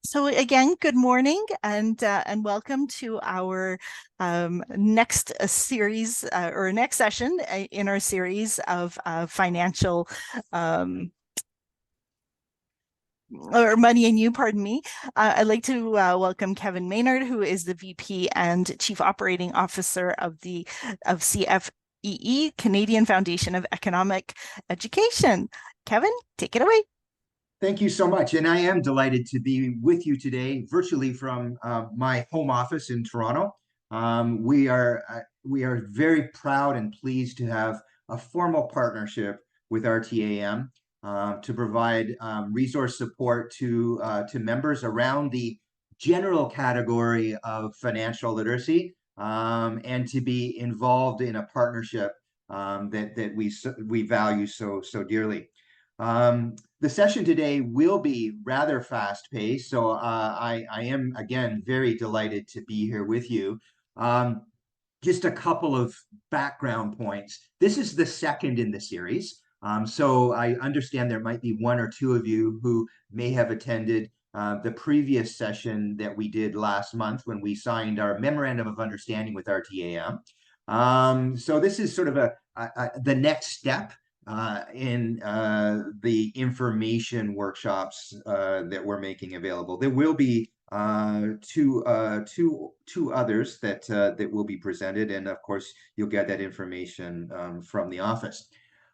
So again, good morning and welcome to our next series or next session in our series of financial or money and you, pardon me. I'd like to welcome Kevin Maynard, who is the VP and Chief Operating Officer of CFEE, Canadian Foundation of Economic Education. Kevin, take it away. Thank you so much. And I am delighted to be with you today, virtually from my home office in Toronto. We are very proud and pleased to have a formal partnership with RTAM to provide resource support to members around the general category of financial literacy and to be involved in a partnership that we value so dearly. The session today will be rather fast paced, so I am again very delighted to be here with you. Um, just a couple of background points. This is the second in the series, so I understand there might be one or two of you who may have attended the previous session that we did last month when we signed our memorandum of understanding with RTAM. So this is sort of the next step in the information workshops that we're making available. There will be two others that will be presented, and of course you'll get that information from the office.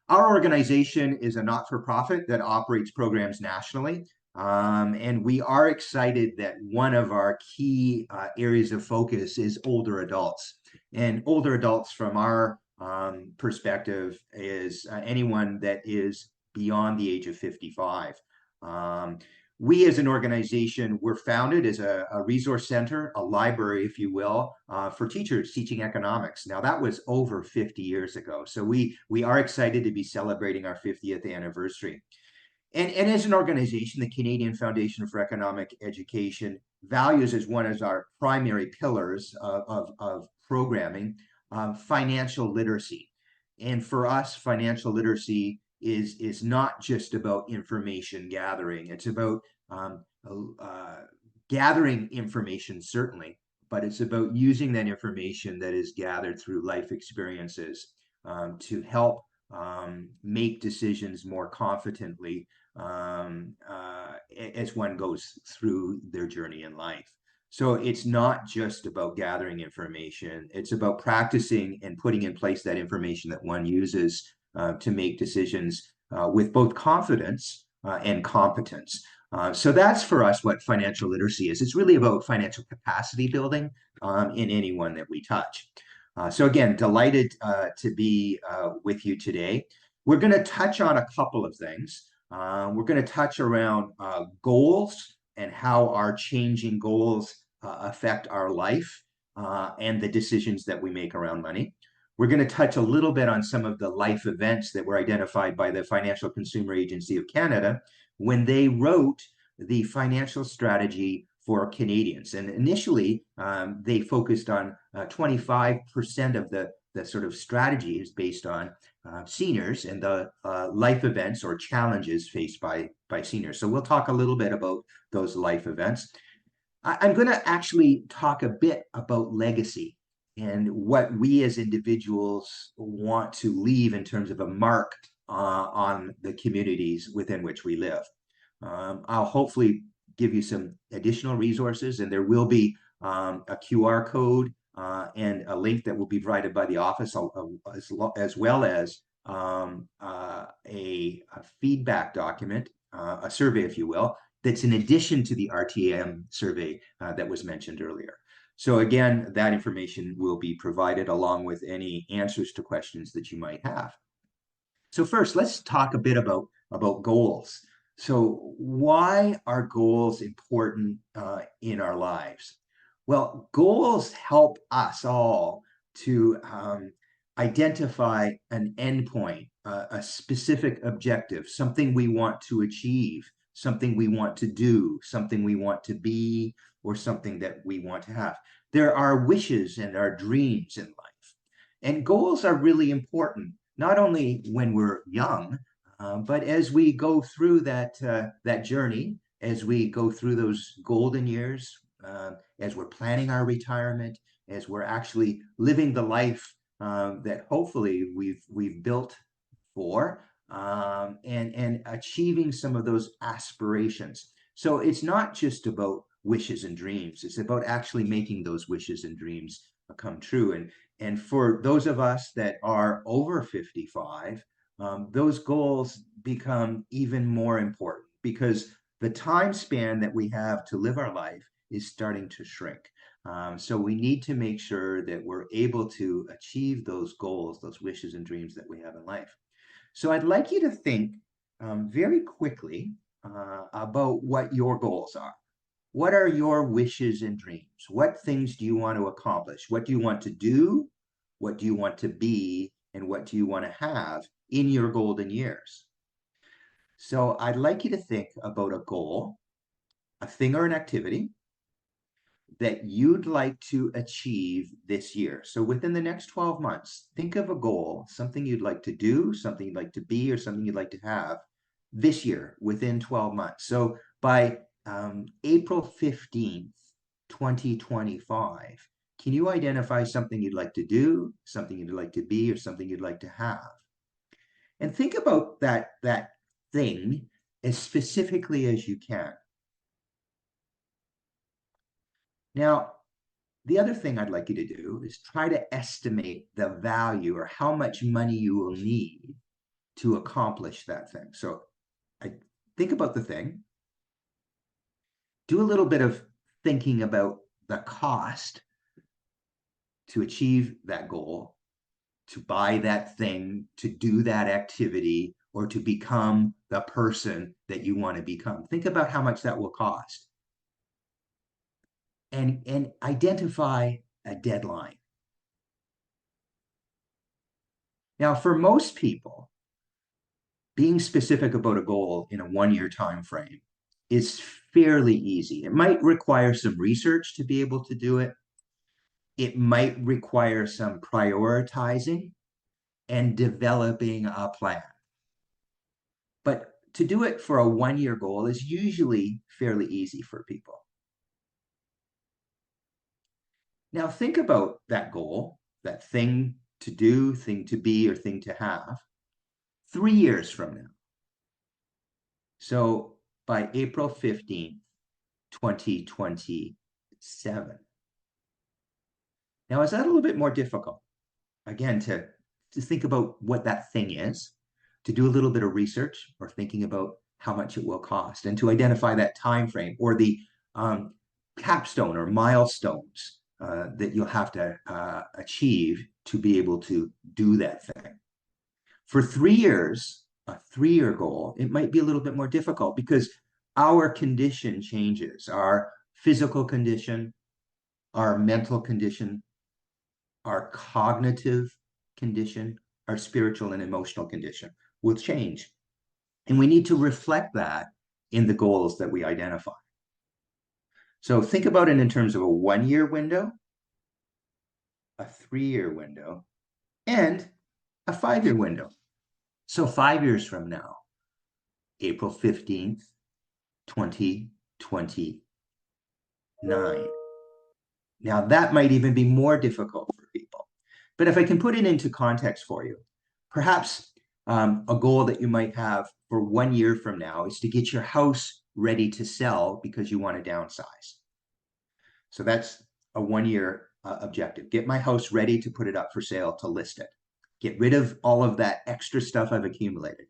Our organization is a not-for-profit that operates programs nationally. And we are excited that one of our key areas of focus is older adults. And older adults, from our perspective, is anyone that is beyond the age of 55. We as an organization were founded as a resource center, a library, if you will, for teachers teaching economics. Now that was over 50 years ago. So we are excited to be celebrating our 50th anniversary. And as an organization, the Canadian Foundation for Economic Education values as one of our primary pillars of programming financial literacy. And for us, financial literacy is not just about information gathering. It's about gathering information, certainly, but it's about using that information that is gathered through life experiences to help make decisions more confidently as one goes through their journey in life. So it's not just about gathering information, it's about practicing and putting in place that information that one uses to make decisions with both confidence and competence. So that's for us what financial literacy is. It's really about financial capacity building in anyone that we touch. So again, delighted to be with you today. We're going to touch on a couple of things. We're going to touch around goals and how our changing goals affect our life and the decisions that we make around money. We're going to touch a little bit on some of the life events that were identified by the Financial Consumer Agency of Canada when they wrote the financial strategy for Canadians. And initially, they focused on 25% of the sort of strategy is based on seniors and the life events or challenges faced by seniors. So we'll talk a little bit about those life events. I'm going to actually talk a bit about legacy and what we as individuals want to leave in terms of a mark on the communities within which we live. I'll hopefully give you some additional resources, and there will be a QR code and a link that will be provided by the office, as well as a feedback document, a survey, if you will, that's in addition to the RTAM survey that was mentioned earlier. So again, that information will be provided along with any answers to questions that you might have. So first, let's talk a bit about goals. So why are goals important in our lives? Well, goals help us all to identify an endpoint, a specific objective, something we want to achieve, something we want to do, something we want to be, or something that we want to have. There are wishes and our dreams in life. And goals are really important, not only when we're young, but as we go through that journey as we go through those golden years, as we're planning our retirement, as we're actually living the life that hopefully we've built for, and achieving some of those aspirations. So it's not just about wishes and dreams. It's about actually making those wishes and dreams come true. And for those of us that are over 55, those goals become even more important because the time span that we have to live our life is starting to shrink. So we need to make sure that we're able to achieve those goals, those wishes and dreams that we have in life. So I'd like you to think very quickly about what your goals are. What are your wishes and dreams? What things do you want to accomplish? What do you want to do? What do you want to be? And what do you want to have in your golden years? So I'd like you to think about a goal, a thing or an activity that you'd like to achieve this year. So within the next 12 months, think of a goal, something you'd like to do, something you'd like to be, or something you'd like to have this year within 12 months. So by April 15th, 2025, can you identify something you'd like to do, something you'd like to be, or something you'd like to have? And think about that thing as specifically as you can. Now, the other thing I'd like you to do is try to estimate the value or how much money you will need to accomplish that thing. So I think about the thing, do a little bit of thinking about the cost to achieve that goal, to buy that thing, to do that activity, or to become the person that you want to become. Think about how much that will cost. And identify a deadline. Now, for most people, being specific about a goal in a 1-year time frame is fairly easy. It might require some research to be able to do it. It might require some prioritizing and developing a plan. But to do it for a 1-year goal is usually fairly easy for people. Now think about that goal, that thing to do, thing to be, or thing to have 3 years from now. So by April 15th, 2027. Now, is that a little bit more difficult? Again, to think about what that thing is, to do a little bit of research or thinking about how much it will cost, and to identify that time frame or the capstone or milestones that you'll have to achieve to be able to do that thing. For 3 years, a 3-year goal, it might be a little bit more difficult because our condition changes, our physical condition, our mental condition, our cognitive condition, our spiritual and emotional condition will change. And we need to reflect that in the goals that we identify. So think about it in terms of a 1-year window, a 3-year window, and a 5-year window. So 5 years from now, April 15th, 2029. Now, that might even be more difficult for people. But if I can put it into context for you, perhaps a goal that you might have for 1 year from now is to get your house ready to sell because you want to downsize. So that's a 1-year objective. Get my house ready to put it up for sale, to list it. Get rid of all of that extra stuff I've accumulated.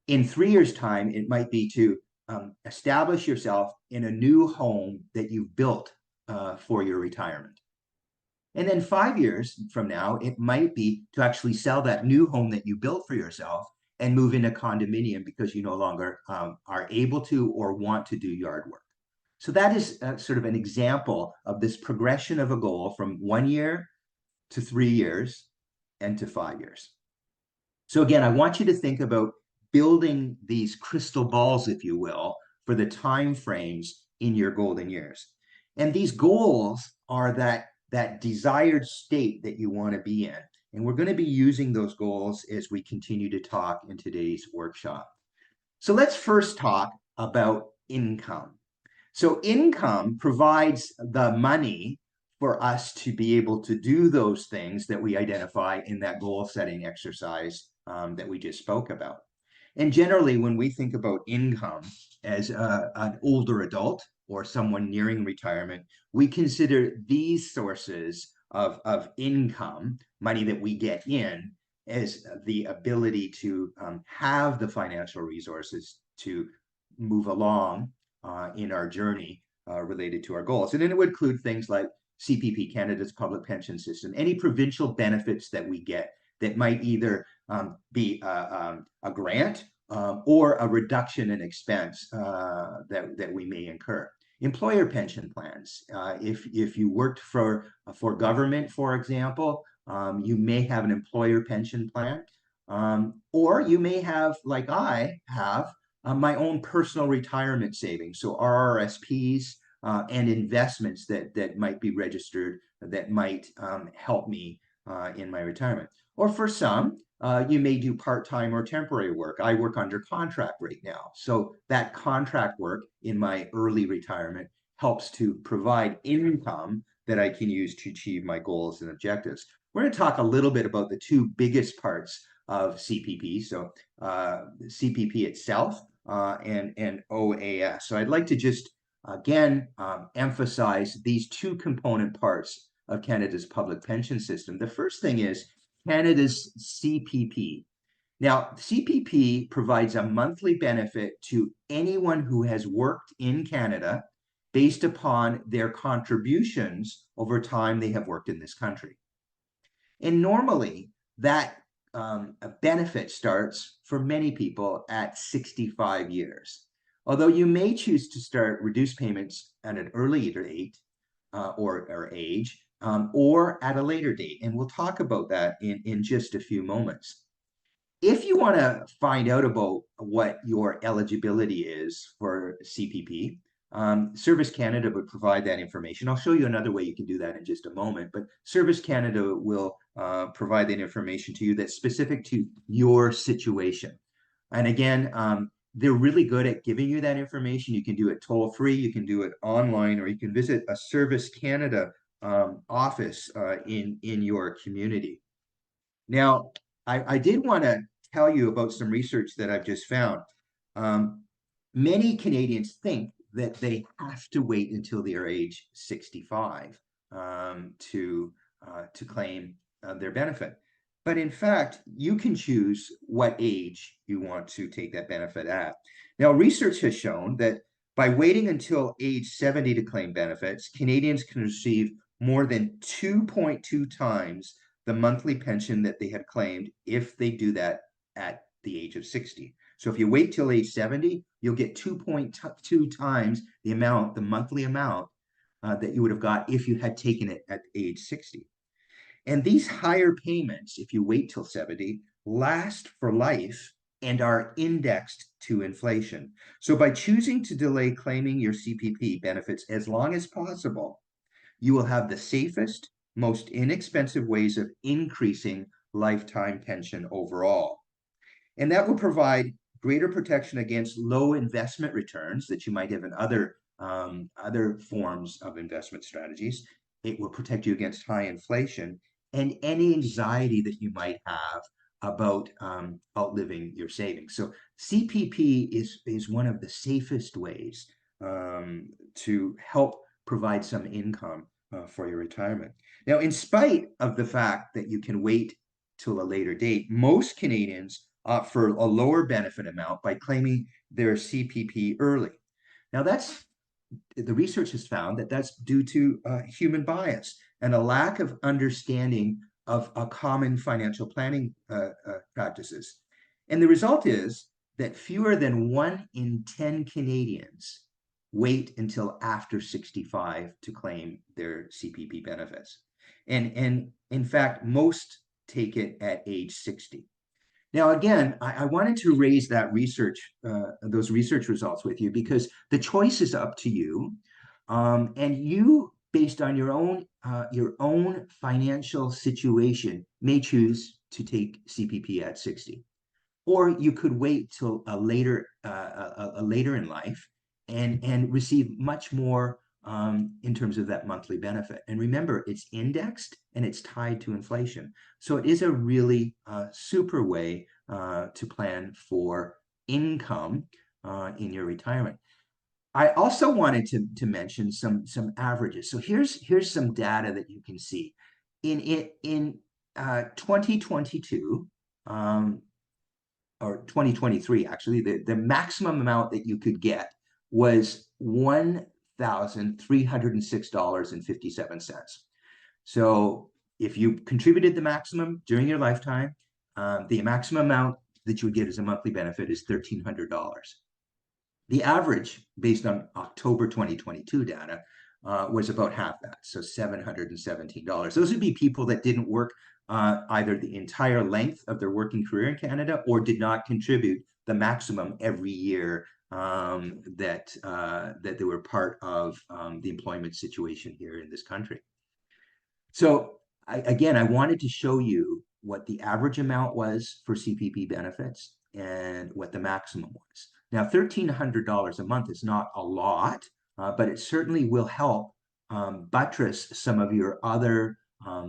In 3 years' time, it might be to establish yourself in a new home that you've built for your retirement. And then 5 years from now, it might be to actually sell that new home that you built for yourself and move into condominium because you no longer are able to or want to do yard work. So that is sort of an example of this progression of a goal from 1 year to 3 years and to 5 years. So again, I want you to think about building these crystal balls, if you will, for the time frames in your golden years. And these goals are that desired state that you want to be in. And we're going to be using those goals as we continue to talk in today's workshop. So let's first talk about income. So income provides the money for us to be able to do those things that we identify in that goal setting exercise that we just spoke about. And generally, when we think about income as an older adult or someone nearing retirement, we consider these sources of income, money that we get in, as the ability to have the financial resources to move along in our journey related to our goals. And then it would include things like CPP, Canada's public pension system, any provincial benefits that we get that might either be a grant or a reduction in expense that we may incur. Employer pension plans. If you worked for government, for example, you may have an employer pension plan, or you may have, like I have, my own personal retirement savings, so RRSPs and investments that might be registered that might help me in my retirement. Or for some, you may do part-time or temporary work. I work under contract right now. So that contract work in my early retirement helps to provide income that I can use to achieve my goals and objectives. We're going to talk a little bit about the two biggest parts of CPP. So CPP itself and OAS. So I'd like to just again emphasize these two component parts of Canada's public pension system. The first thing is Canada's CPP. Now, CPP provides a monthly benefit to anyone who has worked in Canada based upon their contributions over time they have worked in this country. And normally, that benefit starts for many people at 65 years. Although you may choose to start reduced payments at an earlier date or age, or at a later date. And we'll talk about that in just a few moments. If you want to find out about what your eligibility is for CPP, Service Canada would provide that information. I'll show you another way you can do that in just a moment, but Service Canada will provide that information to you that's specific to your situation. And again, they're really good at giving you that information. You can do it toll-free, you can do it online, or you can visit a Service Canada office in your community. Now, I did want to tell you about some research that I've just found. Many Canadians think that they have to wait until their age 65 to claim their benefit. But in fact, you can choose what age you want to take that benefit at. Now, research has shown that by waiting until age 70 to claim benefits, Canadians can receive more than 2.2 times the monthly pension that they had claimed if they do that at the age of 60. So if you wait till age 70, you'll get 2.2 times the monthly amount that you would have got if you had taken it at age 60. And these higher payments, if you wait till 70, last for life and are indexed to inflation. So by choosing to delay claiming your CPP benefits as long as possible, you will have the safest, most inexpensive ways of increasing lifetime pension overall. And that will provide greater protection against low investment returns that you might have in other forms of investment strategies. It will protect you against high inflation and any anxiety that you might have about outliving your savings. So CPP is one of the safest ways to help provide some income for your retirement. Now, in spite of the fact that you can wait till a later date, most Canadians opt for a lower benefit amount by claiming their CPP early. Now, the research has found that that's due to human bias and a lack of understanding of common financial planning practices. And the result is that fewer than 1 in 10 Canadians wait until after 65 to claim their CPP benefits. And in fact, most take it at age 60. Now, again, I wanted to raise those research results with you because the choice is up to you. And you, based on your own financial situation, may choose to take CPP at 60. Or you could wait till a later in life and receive much more in terms of that monthly benefit. And remember, it's indexed and it's tied to inflation. So it is a really super way to plan for income in your retirement. I also wanted to mention some averages. So here's some data that you can see. In 2022, or 2023, actually, the maximum amount that you could get was $1,306.57. So if you contributed the maximum during your lifetime, the maximum amount that you would get as a monthly benefit is $1,300. The average, based on October 2022 data, was about half that, so $717. Those would be people that didn't work either the entire length of their working career in Canada or did not contribute the maximum every year that they were part of the employment situation here in this country. So again, I wanted to show you what the average amount was for CPP benefits and what the maximum was. Now, $1,300 a month is not a lot, but it certainly will help buttress some of your other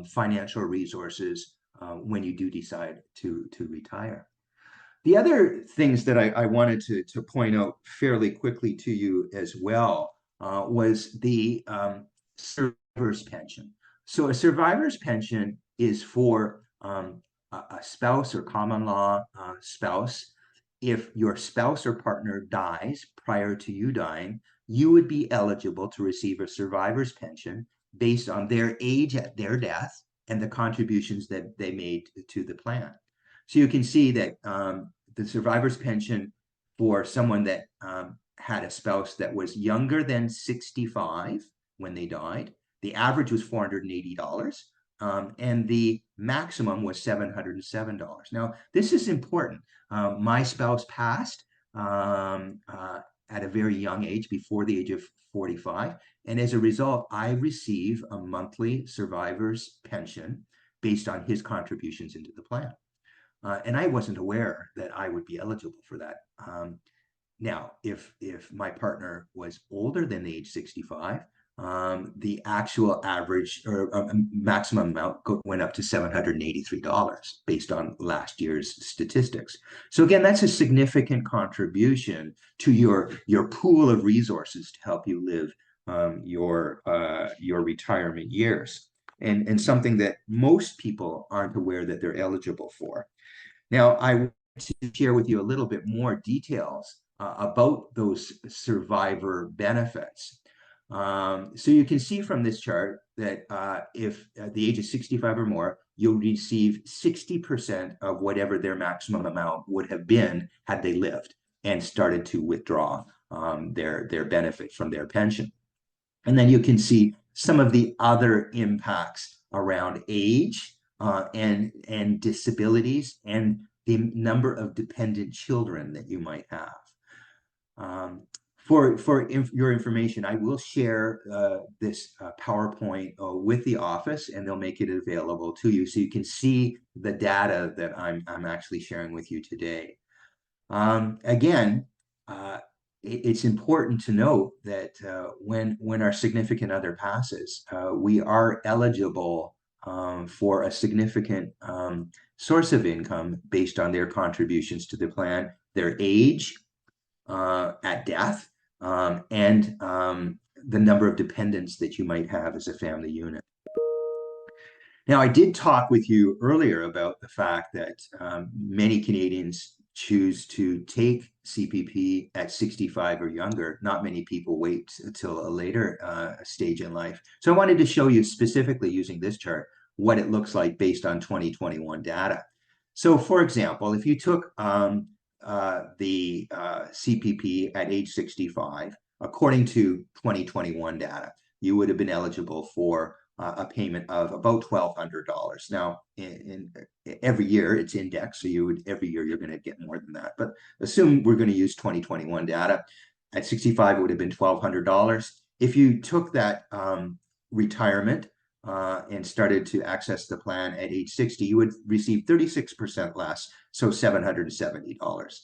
financial resources when you do decide to retire. The other things that I wanted to point out fairly quickly to you as well was the survivor's pension. So a survivor's pension is for a spouse or common law spouse. If your spouse or partner dies prior to you dying, you would be eligible to receive a survivor's pension based on their age at their death and the contributions that they made to the plan. So you can see that the survivor's pension for someone that had a spouse that was younger than 65 when they died, the average was $480, and the maximum was $707. Now, this is important. My spouse passed at a very young age, before the age of 45, and as a result, I receive a monthly survivor's pension based on his contributions into the plan. And I wasn't aware that I would be eligible for that. Now, if my partner was older than the age 65, the actual average or maximum amount went up to $783 based on last year's statistics. So again, that's a significant contribution to your pool of resources to help you live your retirement years, and something that most people aren't aware that they're eligible for. Now, I want to share with you a little bit more details about those survivor benefits. So you can see from this chart that if at the age of 65 or more, you'll receive 60% of whatever their maximum amount would have been had they lived and started to withdraw their benefit from their pension. And then you can see some of the other impacts around age and disabilities and the number of dependent children that you might have. For your information, I will share this PowerPoint with the office, and they'll make it available to you so you can see the data that I'm actually sharing with you today. Again, it's important to note that when our significant other passes, we are eligible for a significant source of income based on their contributions to the plan, their age at death, and the number of dependents that you might have as a family unit. Now, I did talk with you earlier about the fact that many Canadians choose to take CPP at 65 or younger. Not many people wait until a later stage in life. So I wanted to show you specifically using this chart what it looks like based on 2021 data. So for example, if you took the CPP at age 65, according to 2021 data, you would have been eligible for a payment of about $1,200. Now, in every year it's indexed, so every year you're going to get more than that. But assume we're going to use 2021 data. At 65, it would have been $1,200. If you took that retirement and started to access the plan at age 60, you would receive 36% less, so $770.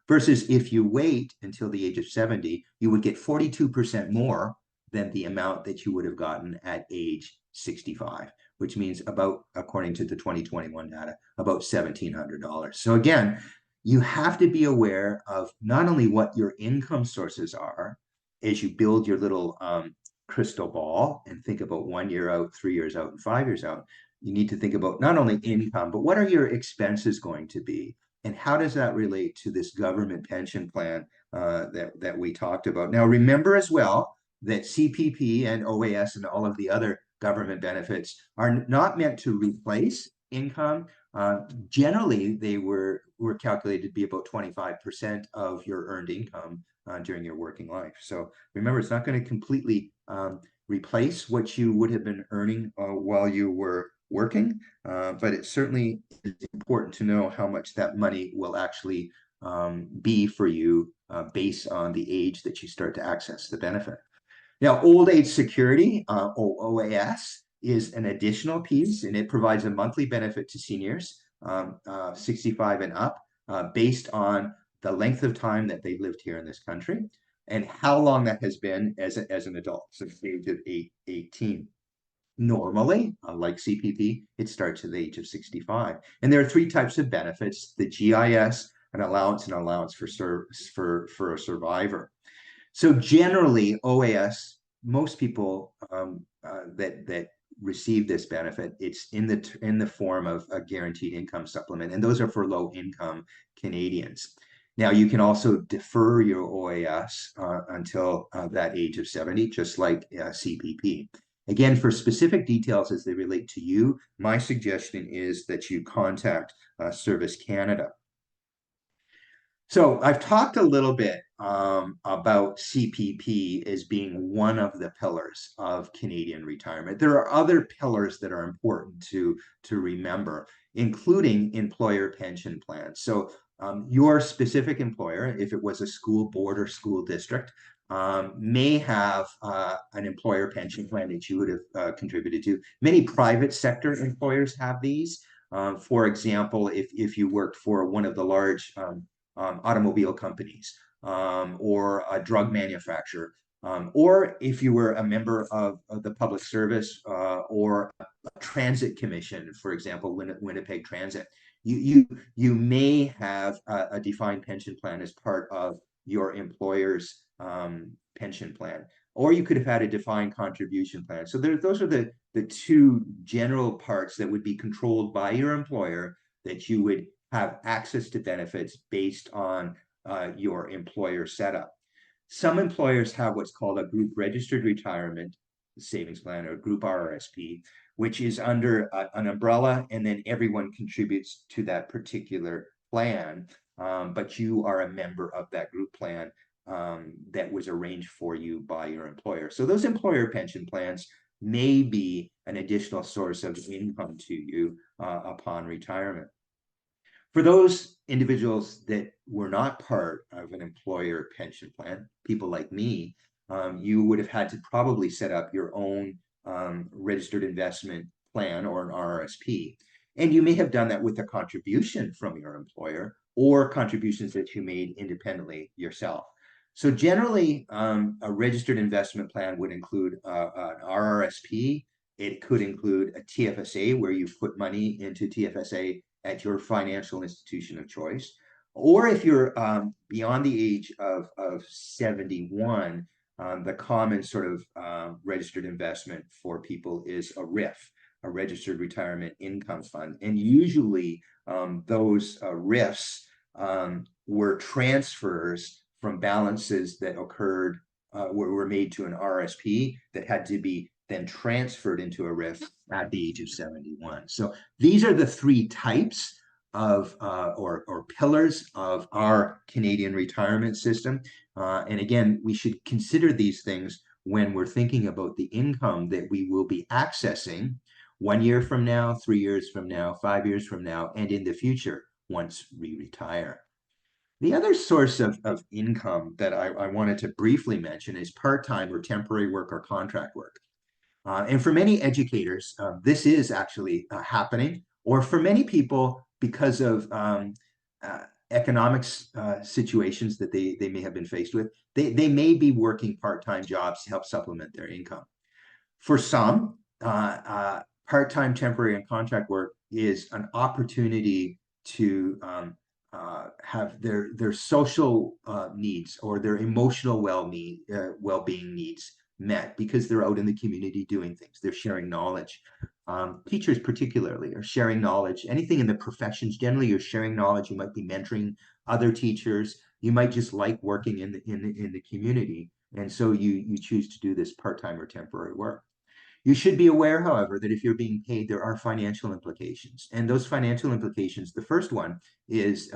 Versus if you wait until the age of 70, you would get 42% more than the amount that you would have gotten at age 65, which means about, according to the 2021 data, about $1,700. So again, you have to be aware of not only what your income sources are as you build your little crystal ball and think about 1 year out, 3 years out, and 5 years out. You need to think about not only income, but what are your expenses going to be? And how does that relate to this government pension plan that we talked about? Now, remember as well that CPP and OAS and all of the other government benefits are not meant to replace income. Generally, they were calculated to be about 25% of your earned income during your working life. So remember, it's not going to completely replace what you would have been earning while you were working, but it certainly is important to know how much that money will actually be for you based on the age that you start to access the benefit. Now, old age security, OAS, is an additional piece, and it provides a monthly benefit to seniors 65 and up based on the length of time that they lived here in this country and how long that has been as an adult, since the age of 18. Normally, like CPP, it starts at the age of 65. And there are three types of benefits: the GIS, an allowance, and allowance for a survivor. So generally, OAS, most people that receive this benefit, it's in the form of a guaranteed income supplement, and those are for low income Canadians. Now, you can also defer your OAS until that age of 70, just like CPP. Again, for specific details as they relate to you, my suggestion is that you contact Service Canada. So I've talked a little bit about CPP as being one of the pillars of Canadian retirement. There are other pillars that are important to remember, including employer pension plans. So your specific employer, if it was a school board or school district, may have an employer pension plan that you would have contributed to. Many private sector employers have these. For example, if you worked for one of the large automobile companies or a drug manufacturer, or if you were a member of the public service or a transit commission, for example, Winnipeg Transit, you may have a defined pension plan as part of your employer's pension plan, or you could have had a defined contribution plan. So those are the two general parts that would be controlled by your employer that you would have access to benefits based on your employer setup. Some employers have what's called a group registered retirement savings plan, or group RRSP, which is under an umbrella, and then everyone contributes to that particular plan, but you are a member of that group plan that was arranged for you by your employer. So those employer pension plans may be an additional source of income to you upon retirement. For those individuals that were not part of an employer pension plan, people like me, you would have had to probably set up your own registered investment plan or an RRSP. And you may have done that with a contribution from your employer or contributions that you made independently yourself. So generally, a registered investment plan would include an RRSP. It could include a TFSA, where you put money into TFSA at your financial institution of choice. Or if you're beyond the age of 71, the common sort of registered investment for people is a RIF, a registered retirement income fund. And usually those RIFs were transfers from balances that occurred, were made to an RSP that had to be then transferred into a RIF at the age of 71. So these are the three types of or pillars of our Canadian retirement system. And again, we should consider these things when we're thinking about the income that we will be accessing 1 year from now, 3 years from now, 5 years from now, and in the future once we retire. The other source of income that I wanted to briefly mention is part-time or temporary work or contract work. And for many educators, this is actually happening, or for many people, because of economics situations that they may have been faced with, they may be working part-time jobs to help supplement their income. For some, part-time, temporary, and contract work is an opportunity to have their social needs or their emotional well-being needs met because they're out in the community doing things. They're sharing knowledge. Teachers particularly are sharing knowledge. Anything in the professions, generally you're sharing knowledge. You might be mentoring other teachers. You might just like working in the community. And so you choose to do this part-time or temporary work. You should be aware, however, that if you're being paid, there are financial implications. And those financial implications, the first one is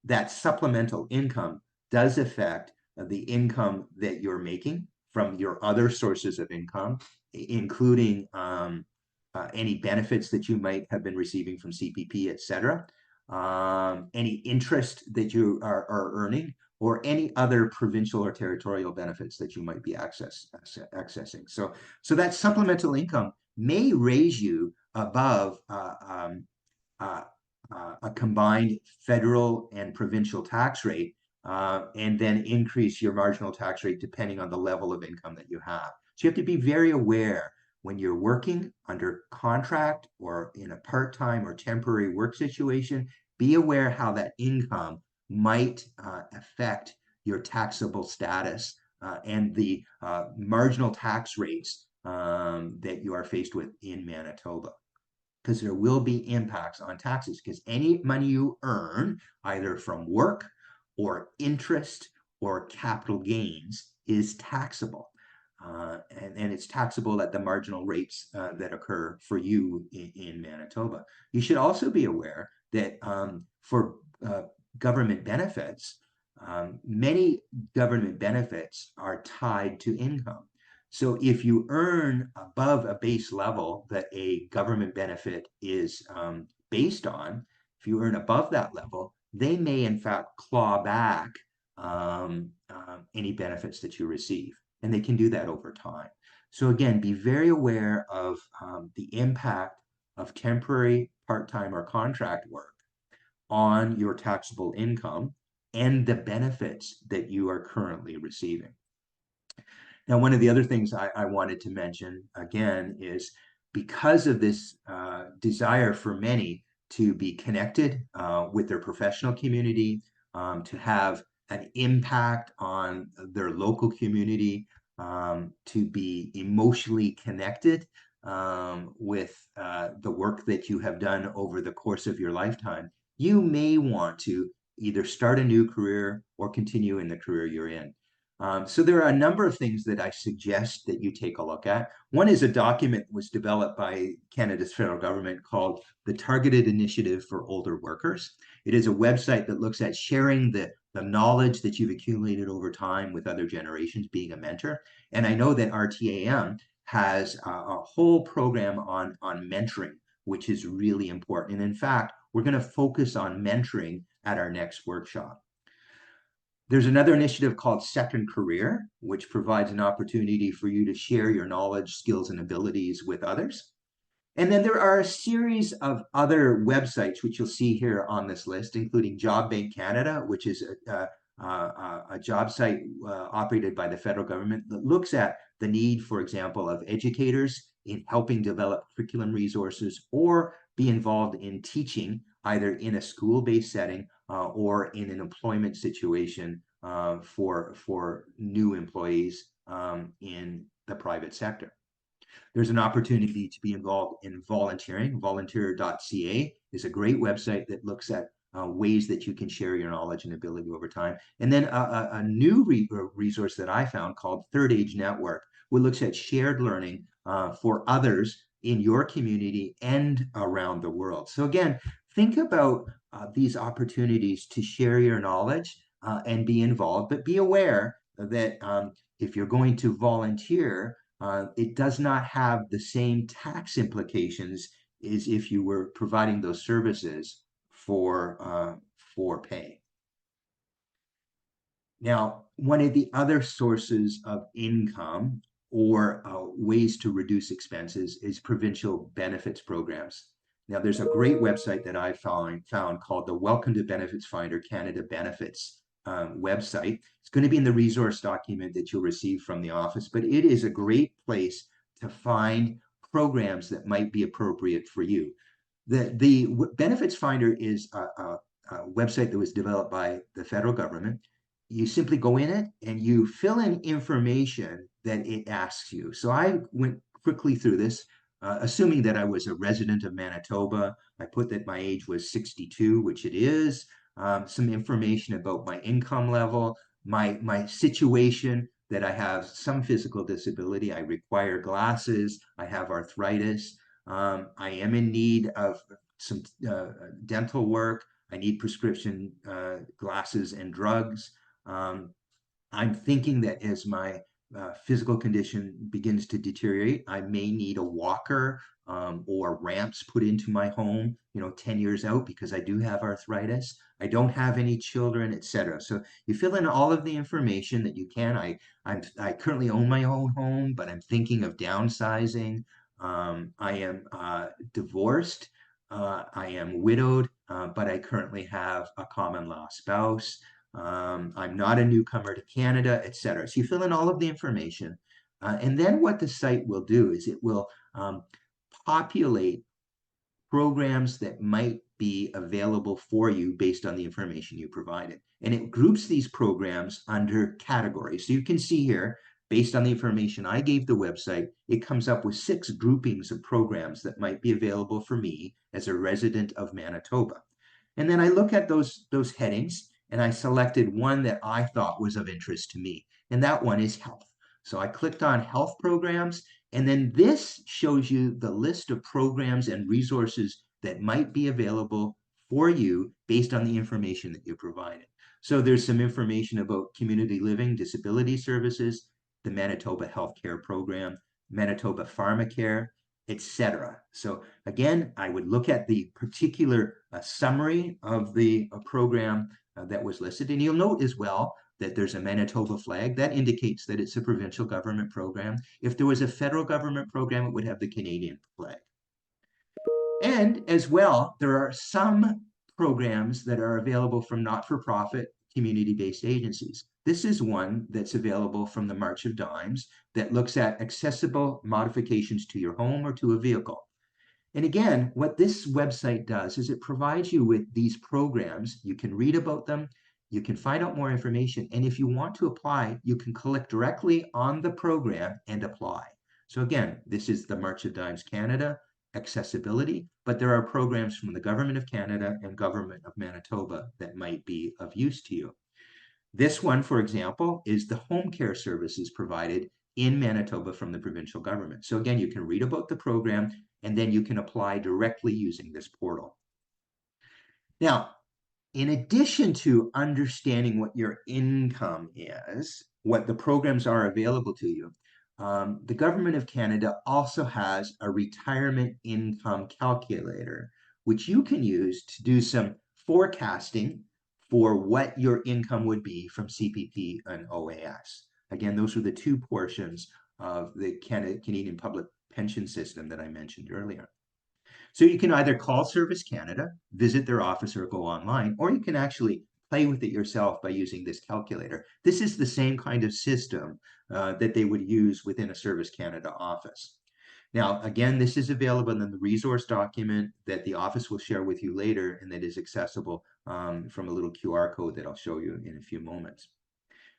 that supplemental income does affect the income that you're making from your other sources of income, including any benefits that you might have been receiving from CPP, et cetera, any interest that you are earning, or any other provincial or territorial benefits that you might be accessing. So that supplemental income may raise you above a combined federal and provincial tax rate, and then increase your marginal tax rate depending on the level of income that you have. So you have to be very aware when you're working under contract or in a part-time or temporary work situation, be aware how that income might affect your taxable status and the marginal tax rates that you are faced with in Manitoba. Because there will be impacts on taxes, because any money you earn, either from work or interest or capital gains, is taxable. And it's taxable at the marginal rates that occur for you in Manitoba. You should also be aware that for government benefits, many government benefits are tied to income. So if you earn above a base level that a government benefit is based on, if you earn above that level, they may in fact claw back any benefits that you receive. And they can do that over time. So again, be very aware of the impact of temporary, part-time, or contract work on your taxable income and the benefits that you are currently receiving. Now, one of the other things I wanted to mention again is because of this desire for many to be connected with their professional community, to have an impact on their local community, to be emotionally connected with the work that you have done over the course of your lifetime, you may want to either start a new career or continue in the career you're in. So there are a number of things that I suggest that you take a look at. One is a document that was developed by Canada's federal government called the Targeted Initiative for Older Workers. It is a website that looks at sharing the knowledge that you've accumulated over time with other generations, being a mentor. And I know that RTAM has a whole program on mentoring, which is really important. And in fact, we're going to focus on mentoring at our next workshop. There's another initiative called Second Career, which provides an opportunity for you to share your knowledge, skills, and abilities with others. And then there are a series of other websites, which you'll see here on this list, including Job Bank Canada, which is a job site operated by the federal government that looks at the need, for example, of educators in helping develop curriculum resources or be involved in teaching, either in a school-based setting or in an employment situation for new employees in the private sector. There's an opportunity to be involved in volunteering. Volunteer.ca is a great website that looks at ways that you can share your knowledge and ability over time. And then a new resource that I found called Third Age Network, which looks at shared learning for others in your community and around the world. So again, think about these opportunities to share your knowledge and be involved, but be aware that if you're going to volunteer, it does not have the same tax implications as if you were providing those services for pay. Now, one of the other sources of income or ways to reduce expenses is provincial benefits programs. Now, there's a great website that I found called the Welcome to Benefits Finder Canada Benefits website. It's going to be in the resource document that you'll receive from the office, but it is a great place to find programs that might be appropriate for you. The Benefits Finder is a website that was developed by the federal government. You simply go in it and you fill in information that it asks you. So I went quickly through this, assuming that I was a resident of Manitoba. I put that my age was 62, which it is. Some information about my income level, my situation, that I have some physical disability. I require glasses. I have arthritis. I am in need of some dental work. I need prescription glasses and drugs. Um, I'm thinking that as my physical condition begins to deteriorate, I may need a walker or ramps put into my home, 10 years out, because I do have arthritis. I don't have any children, etc. So you fill in all of the information that you can. I currently own my own home, but I'm thinking of downsizing. I am divorced. I am widowed, but I currently have a common law spouse. I'm not a newcomer to Canada, etc. So you fill in all of the information. And then what the site will do is it will populate programs that might be available for you based on the information you provided. And it groups these programs under categories. So you can see here, based on the information I gave the website, it comes up with 6 groupings of programs that might be available for me as a resident of Manitoba. And then I look at those headings and I selected one that I thought was of interest to me. And that one is health. So I clicked on health programs, and then this shows you the list of programs and resources that might be available for you based on the information that you provided. So there's some information about community living, disability services, the Manitoba Healthcare Program, Manitoba Pharmacare, etc. So again, I would look at the particular summary of the program that was listed. And you'll note as well that there's a Manitoba flag. That indicates that it's a provincial government program. If there was a federal government program, it would have the Canadian flag. And as well, there are some programs that are available from not-for-profit community-based agencies. This is one that's available from the March of Dimes that looks at accessible modifications to your home or to a vehicle. And again, what this website does is it provides you with these programs. You can read about them, you can find out more information, and if you want to apply, you can click directly on the program and apply. So again, this is the March of Dimes Canada accessibility, but there are programs from the Government of Canada and Government of Manitoba that might be of use to you. This one, for example, is the home care services provided in Manitoba from the provincial government. So again, you can read about the program and then you can apply directly using this portal. Now, in addition to understanding what your income is, what the programs are available to you, the Government of Canada also has a retirement income calculator, which you can use to do some forecasting for what your income would be from CPP and OAS. Again, those are the 2 portions of the Canadian public pension system that I mentioned earlier. So you can either call Service Canada, visit their office, or go online, or you can actually play with it yourself by using this calculator. This is the same kind of system that they would use within a Service Canada office. Now, again, this is available in the resource document that the office will share with you later and that is accessible from a little QR code that I'll show you in a few moments.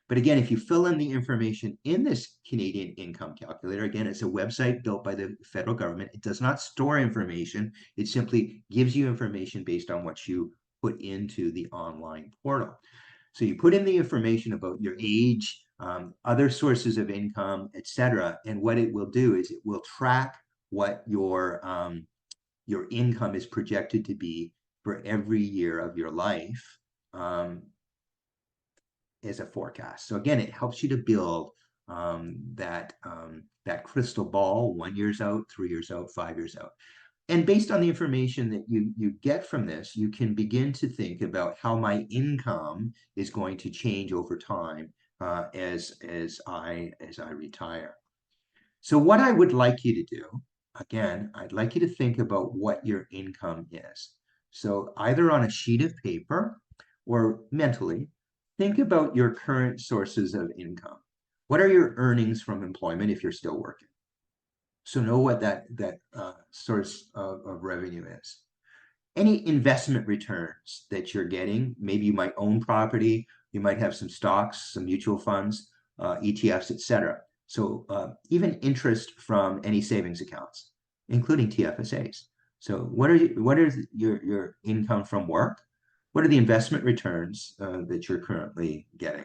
But again, if you fill in the information in this Canadian income calculator, again, it's a website built by the federal government. It does not store information. It simply gives you information based on what you put into the online portal. So you put in the information about your age, other sources of income, etc. And what it will do is it will track what your income is projected to be for every year of your life. As a forecast. So again, it helps you to build that crystal ball 1 year out, 3 years out, 5 years out. And based on the information that you get from this, you can begin to think about how my income is going to change over time as I retire. So what I would like you to do again, I'd like you to think about what your income is. So either on a sheet of paper or mentally, think about your current sources of income. What are your earnings from employment if you're still working? So know what that source of revenue is. Any investment returns that you're getting, maybe you might own property, you might have some stocks, some mutual funds, ETFs, etc. So even interest from any savings accounts, including TFSAs. So what is your income from work? What are the investment returns that you're currently getting?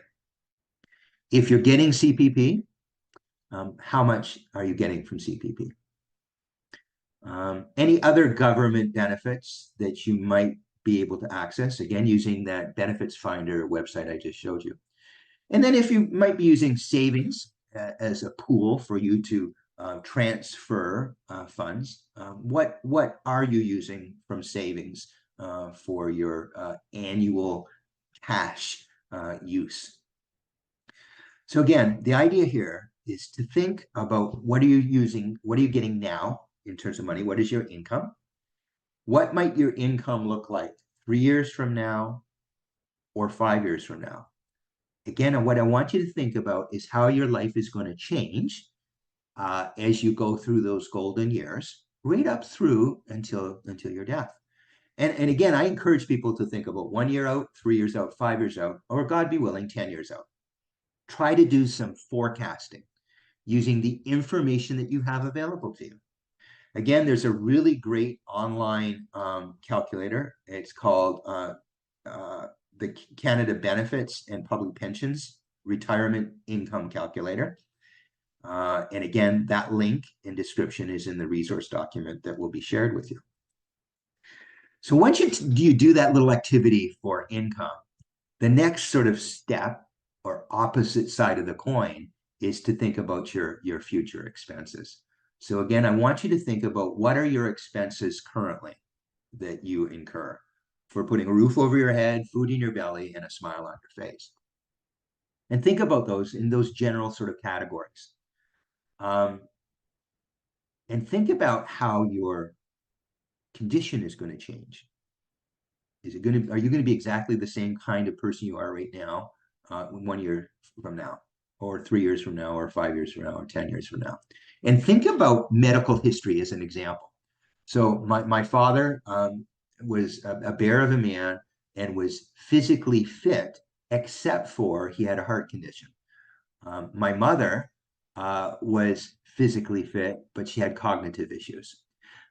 If you're getting CPP, how much are you getting from CPP? Any other government benefits that you might be able to access, again, using that benefits finder website I just showed you. And then if you might be using savings as a pool for you to transfer funds, what are you using from savings for your annual cash use? So again, the idea here is to think about what are you using, what are you getting now in terms of money? What is your income? What might your income look like 3 years from now or 5 years from now? Again, what I want you to think about is how your life is going to change as you go through those golden years, right up through until your death. And again, I encourage people to think about 1 year out, 3 years out, 5 years out, or God be willing, 10 years out. Try to do some forecasting using the information that you have available to you. Again, there's a really great online calculator. It's called the Canada Benefits and Public Pensions Retirement Income Calculator. And again, that link and description is in the resource document that will be shared with you. So once you do that little activity for income, the next sort of step or opposite side of the coin is to think about your future expenses. So again, I want you to think about what are your expenses currently that you incur for putting a roof over your head, food in your belly, and a smile on your face. And think about those in those general sort of categories. And think about how your condition is going to change. Are you going to be exactly the same kind of person you are right now, 1 year from now, or 3 years from now, or 5 years from now, or 10 years from now? And think about medical history as an example. So my father was a bear of a man and was physically fit, except for he had a heart condition. My mother was physically fit, but she had cognitive issues.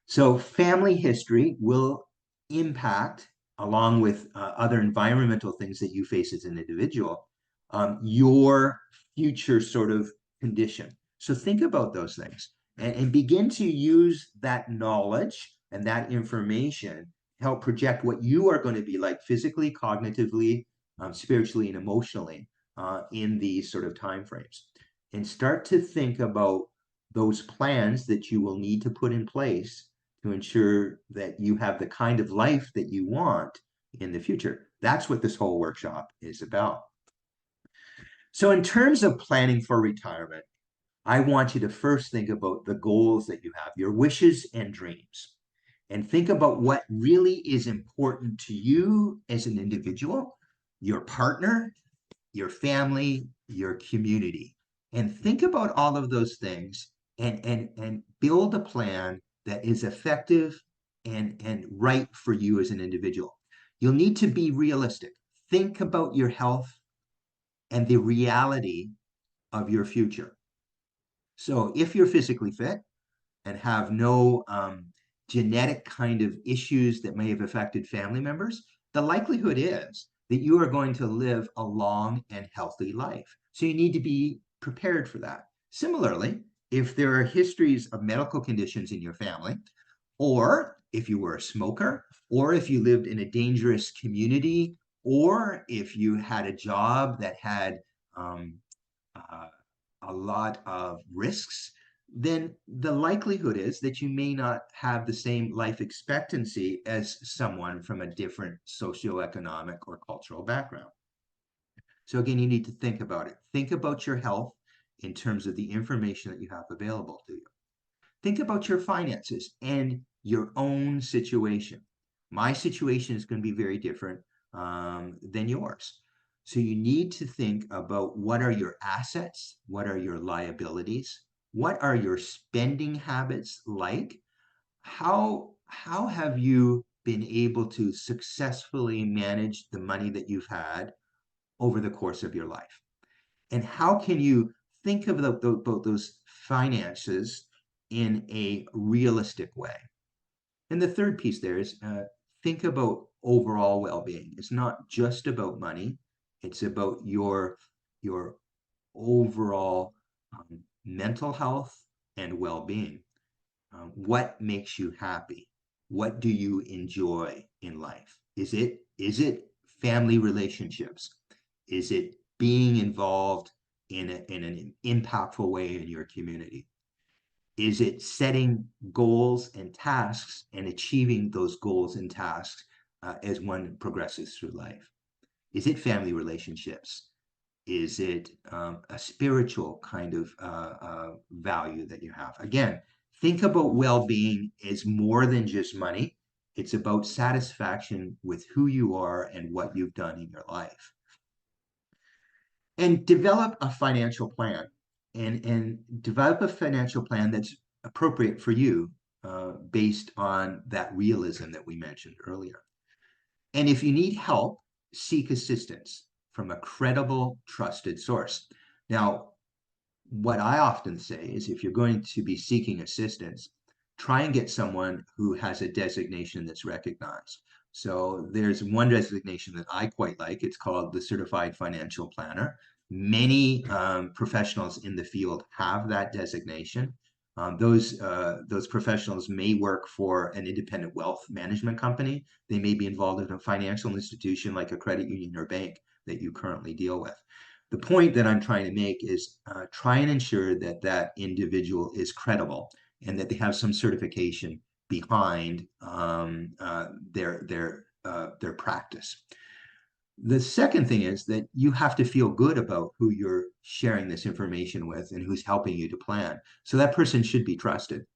So family history will impact, along with other environmental things that you face as an individual, your future sort of condition. So think about those things and begin to use that knowledge and that information to help project what you are going to be like physically, cognitively, spiritually, and emotionally in these sort of timeframes. And start to think about those plans that you will need to put in place to ensure that you have the kind of life that you want in the future. That's what this whole workshop is about. So in terms of planning for retirement, I want you to first think about the goals that you have, your wishes and dreams, and think about what really is important to you as an individual, your partner, your family, your community. And think about all of those things and build a plan that is effective and right for you as an individual. You'll need to be realistic. Think about your health and the reality of your future. So if you're physically fit and have no genetic kind of issues that may have affected family members, the likelihood is that you are going to live a long and healthy life. So you need to be prepared for that. Similarly, if there are histories of medical conditions in your family, or if you were a smoker, or if you lived in a dangerous community, or if you had a job that had a lot of risks, then the likelihood is that you may not have the same life expectancy as someone from a different socioeconomic or cultural background. So again, you need to think about it. Think about your health in terms of the information that you have available to you. think about your finances and your own situation. My situation is going to be very different than yours. So you need to think about what are your assets, what are your liabilities, what are your spending habits like, how have you been able to successfully manage the money that you've had over the course of your life? And how can you think of those finances in a realistic way? And the third piece there is think about overall well-being. It's not just about money. It's about your overall mental health and well-being. What makes you happy? What do you enjoy in life? Is it family relationships? Is it being involved in an impactful way in your community? Is it setting goals and tasks and achieving those goals and tasks as one progresses through life? Is it family relationships? Is it a spiritual kind of value that you have? Again, think about well-being as more than just money. It's about satisfaction with who you are and what you've done in your life. And develop a financial plan and develop a financial plan that's appropriate for you based on that realism that we mentioned earlier. And if you need help, seek assistance from a credible, trusted source. Now, what I often say is if you're going to be seeking assistance, try and get someone who has a designation that's recognized. So there's one designation that I quite like. It's called the Certified Financial Planner. Many professionals in the field have that designation. Those professionals may work for an independent wealth management company. They may be involved in a financial institution like a credit union or bank that you currently deal with. The point that I'm trying to make is try and ensure that that individual is credible and that they have some certification behind their practice. The second thing is that you have to feel good about who you're sharing this information with and who's helping you to plan. So that person should be trusted.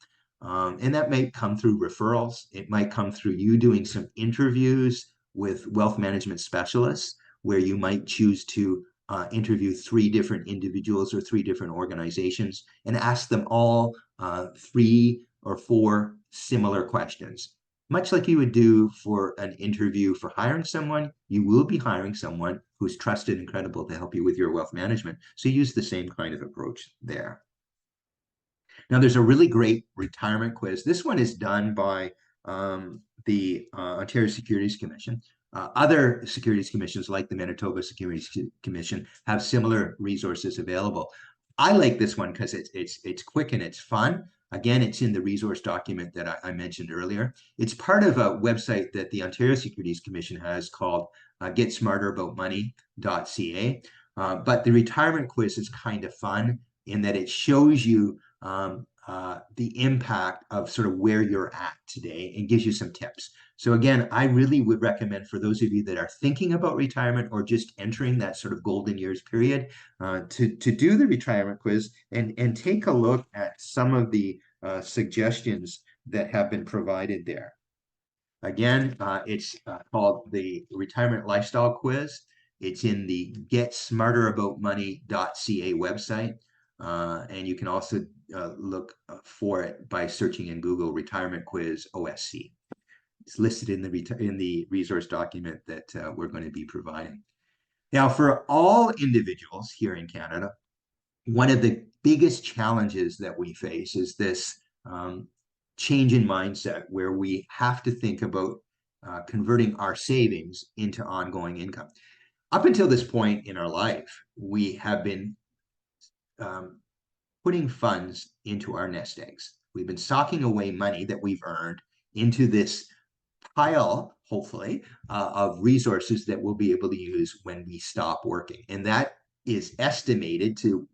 And that may come through referrals. It might come through you doing some interviews with wealth management specialists where you might choose to interview 3 different individuals or 3 different organizations and ask them all 3 or 4 similar questions. Much like you would do for an interview for hiring someone, you will be hiring someone who's trusted and credible to help you with your wealth management. So use the same kind of approach there. Now, there's a really great retirement quiz. This one is done by the Ontario Securities Commission. Other securities commissions, like the Manitoba Securities Commission, have similar resources available. I like this one because it's quick and it's fun. Again, it's in the resource document that I mentioned earlier. It's part of a website that the Ontario Securities Commission has called getsmarteraboutmoney.ca. But the retirement quiz is kind of fun in that it shows you the impact of sort of where you're at today and gives you some tips. So again, I really would recommend for those of you that are thinking about retirement or just entering that sort of golden years period to do the retirement quiz and take a look at some of the suggestions that have been provided there. Again, it's called the Retirement Lifestyle Quiz. It's in the getsmarteraboutmoney.ca website. And you can also look for it by searching in Google Retirement Quiz OSC. It's listed in the resource document that we're going to be providing. Now, for all individuals here in Canada, one of the biggest challenges that we face is this change in mindset where we have to think about converting our savings into ongoing income. Up until this point in our life, we have been putting funds into our nest eggs. We've been socking away money that we've earned into this pile, hopefully, of resources that we'll be able to use when we stop working. And that is estimated to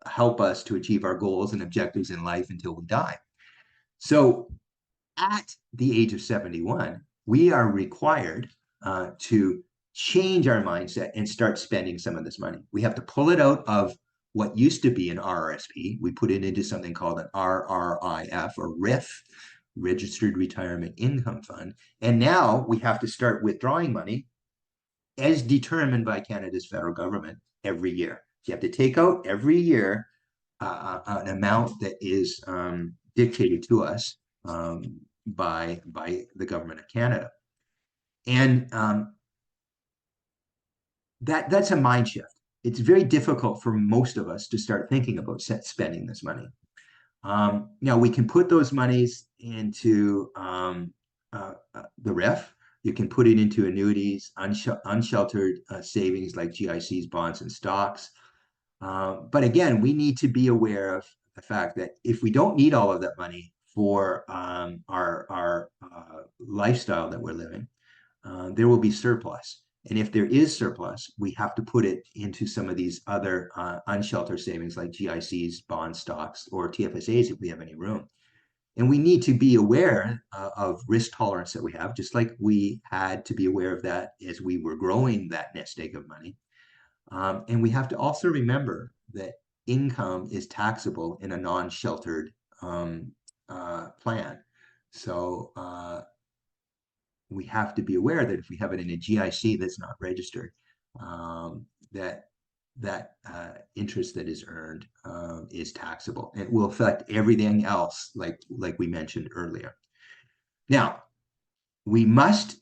help us to achieve our goals and objectives in life until we die. So at the age of 71, we are required to change our mindset and start spending some of this money. We have to pull it out of what used to be an RRSP. We put it into something called an RRIF, or RIF, Registered Retirement Income Fund. And now we have to start withdrawing money as determined by Canada's federal government every year. So you have to take out every year an amount that is dictated to us by the government of Canada. And that's a mind shift. It's very difficult for most of us to start thinking about spending this money. Now we can put those monies into the RIF. You can put it into annuities, unsheltered savings like GICs, bonds, and stocks. But again, we need to be aware of the fact that if we don't need all of that money for our lifestyle that we're living, there will be surplus. And if there is surplus, we have to put it into some of these other unsheltered savings like GICs, bond stocks, or TFSAs if we have any room. And we need to be aware of risk tolerance that we have, just like we had to be aware of that as we were growing that nest egg of money. And we have to also remember that income is taxable in a non-sheltered plan. So we have to be aware that if we have it in a GIC that's not registered, that interest that is earned is taxable. It will affect everything else, like we mentioned earlier. Now, we must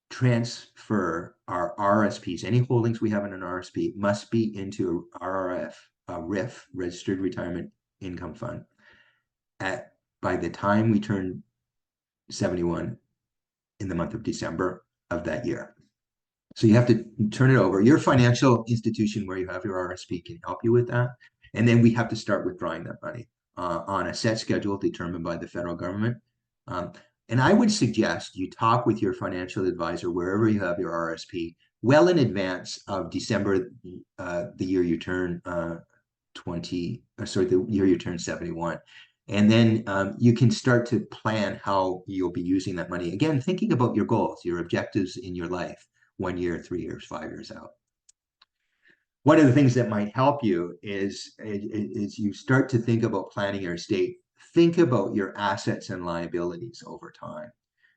transfer our RSPs. Any holdings we have in an RSP must be into a RRF, a RIF, Registered Retirement Income Fund, by the time we turn 71 in the month of December of that year. So you have to turn it over. Your financial institution where you have your RSP can help you with that. And then we have to start withdrawing that money on a set schedule determined by the federal government. And I would suggest you talk with your financial advisor wherever you have your RSP well in advance of December, the year you turn the year you turn 71. And then you can start to plan how you'll be using that money. Again, thinking about your goals, your objectives in your life, 1 year, 3 years, 5 years out. One of the things that might help you is you start to think about planning your estate. Think about your assets and liabilities over time.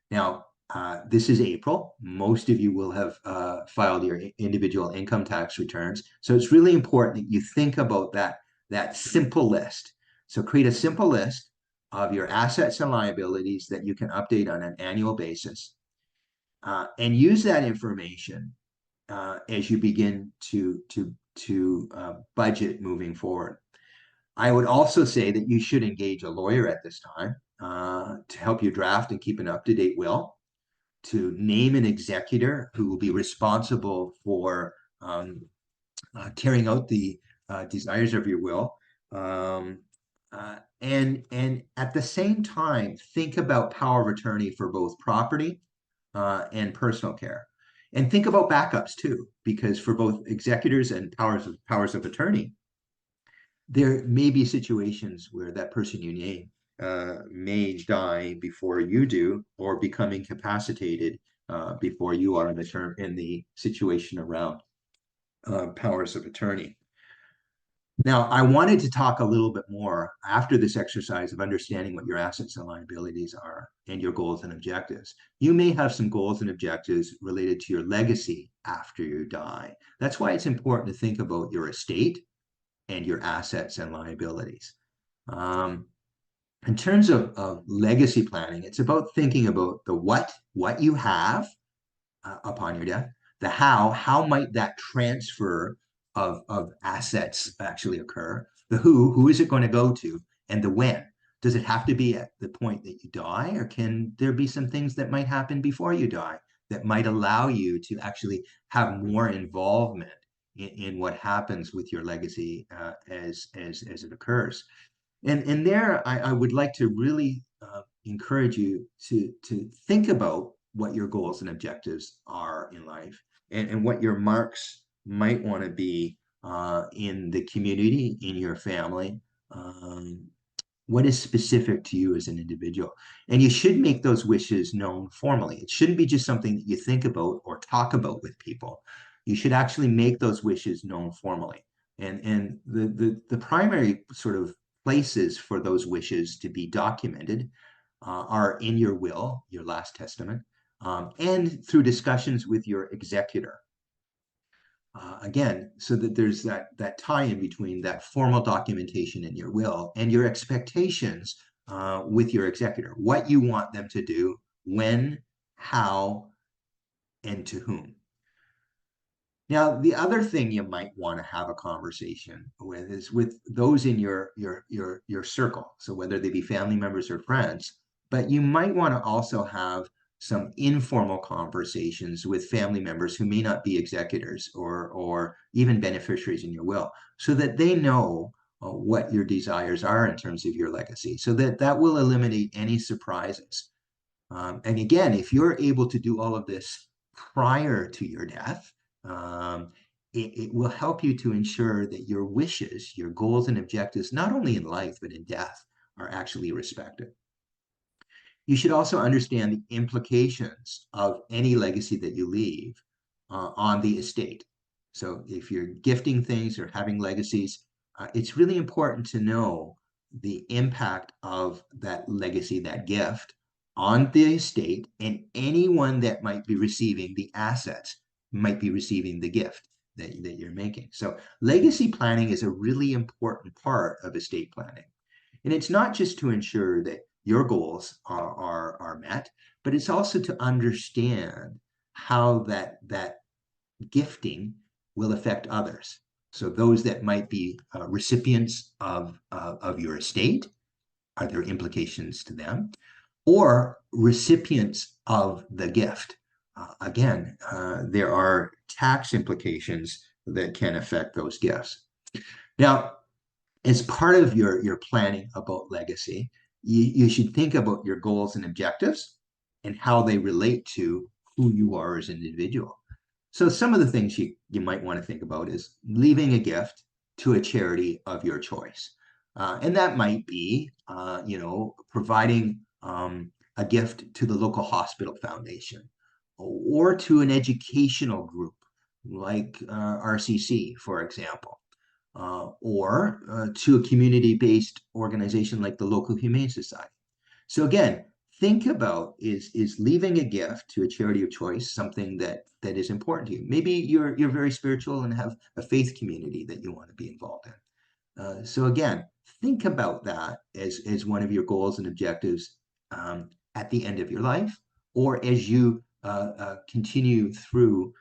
Now, this is April. Most of you will have filed your individual income tax returns. So it's really important that you think about that simple list. So create a simple list of your assets and liabilities that you can update on an annual basis, and use that information as you begin to budget moving forward. I would also say that you should engage a lawyer at this time to help you draft and keep an up-to-date will, to name an executor who will be responsible for carrying out the desires of your will. And at the same time, think about power of attorney for both property and personal care. And think about backups too, because for both executors and powers of attorney, there may be situations where that person you name may die before you do, or become incapacitated before you are in the situation around powers of attorney. Now, I wanted to talk a little bit more after this exercise of understanding what your assets and liabilities are and your goals and objectives. You may have some goals and objectives related to your legacy after you die. That's why it's important to think about your estate and your assets and liabilities. In terms of legacy planning, it's about thinking about the what you have upon your death, the how might that transfer of assets actually occur, the who is it going to go to, and the when. Does it have to be at the point that you die, or can there be some things that might happen before you die that might allow you to actually have more involvement in what happens with your legacy as it occurs? And there, I would like to really encourage you to think about what your goals and objectives are in life, and what your marks might want to be in the community, in your family. What is specific to you as an individual? And you should make those wishes known formally. It shouldn't be just something that you think about or talk about with people. You should actually make those wishes known formally. And the primary sort of places for those wishes to be documented are in your will, your last testament, and through discussions with your executor. Again, so that there's that tie-in between that formal documentation in your will and your expectations with your executor, what you want them to do, when, how, and to whom. Now, the other thing you might want to have a conversation with is with those in your circle. So whether they be family members or friends, but you might want to also have some informal conversations with family members who may not be executors or even beneficiaries in your will, so that they know what your desires are in terms of your legacy, so that that will eliminate any surprises. And again, if you're able to do all of this prior to your death, it will help you to ensure that your wishes, your goals and objectives, not only in life, but in death, are actually respected. You should also understand the implications of any legacy that you leave on the estate. So if you're gifting things or having legacies, it's really important to know the impact of that legacy, that gift, on the estate, and anyone that might be receiving the assets might be receiving the gift that you're making. So legacy planning is a really important part of estate planning. And it's not just to ensure that your goals are met, but it's also to understand how that gifting will affect others. So those that might be recipients of your estate, are there implications to them? Or recipients of the gift. Again, there are tax implications that can affect those gifts. Now, as part of your planning about legacy, you should think about your goals and objectives and how they relate to who you are as an individual. So some of the things you might want to think about is leaving a gift to a charity of your choice. And that might be, providing a gift to the local hospital foundation or to an educational group like RCC, for example, or to a community-based organization like the local Humane Society. So again, think about is leaving a gift to a charity of choice something that is important to you. Maybe you're very spiritual and have a faith community that you want to be involved in. So again, think about that as one of your goals and objectives at the end of your life, or as you continue through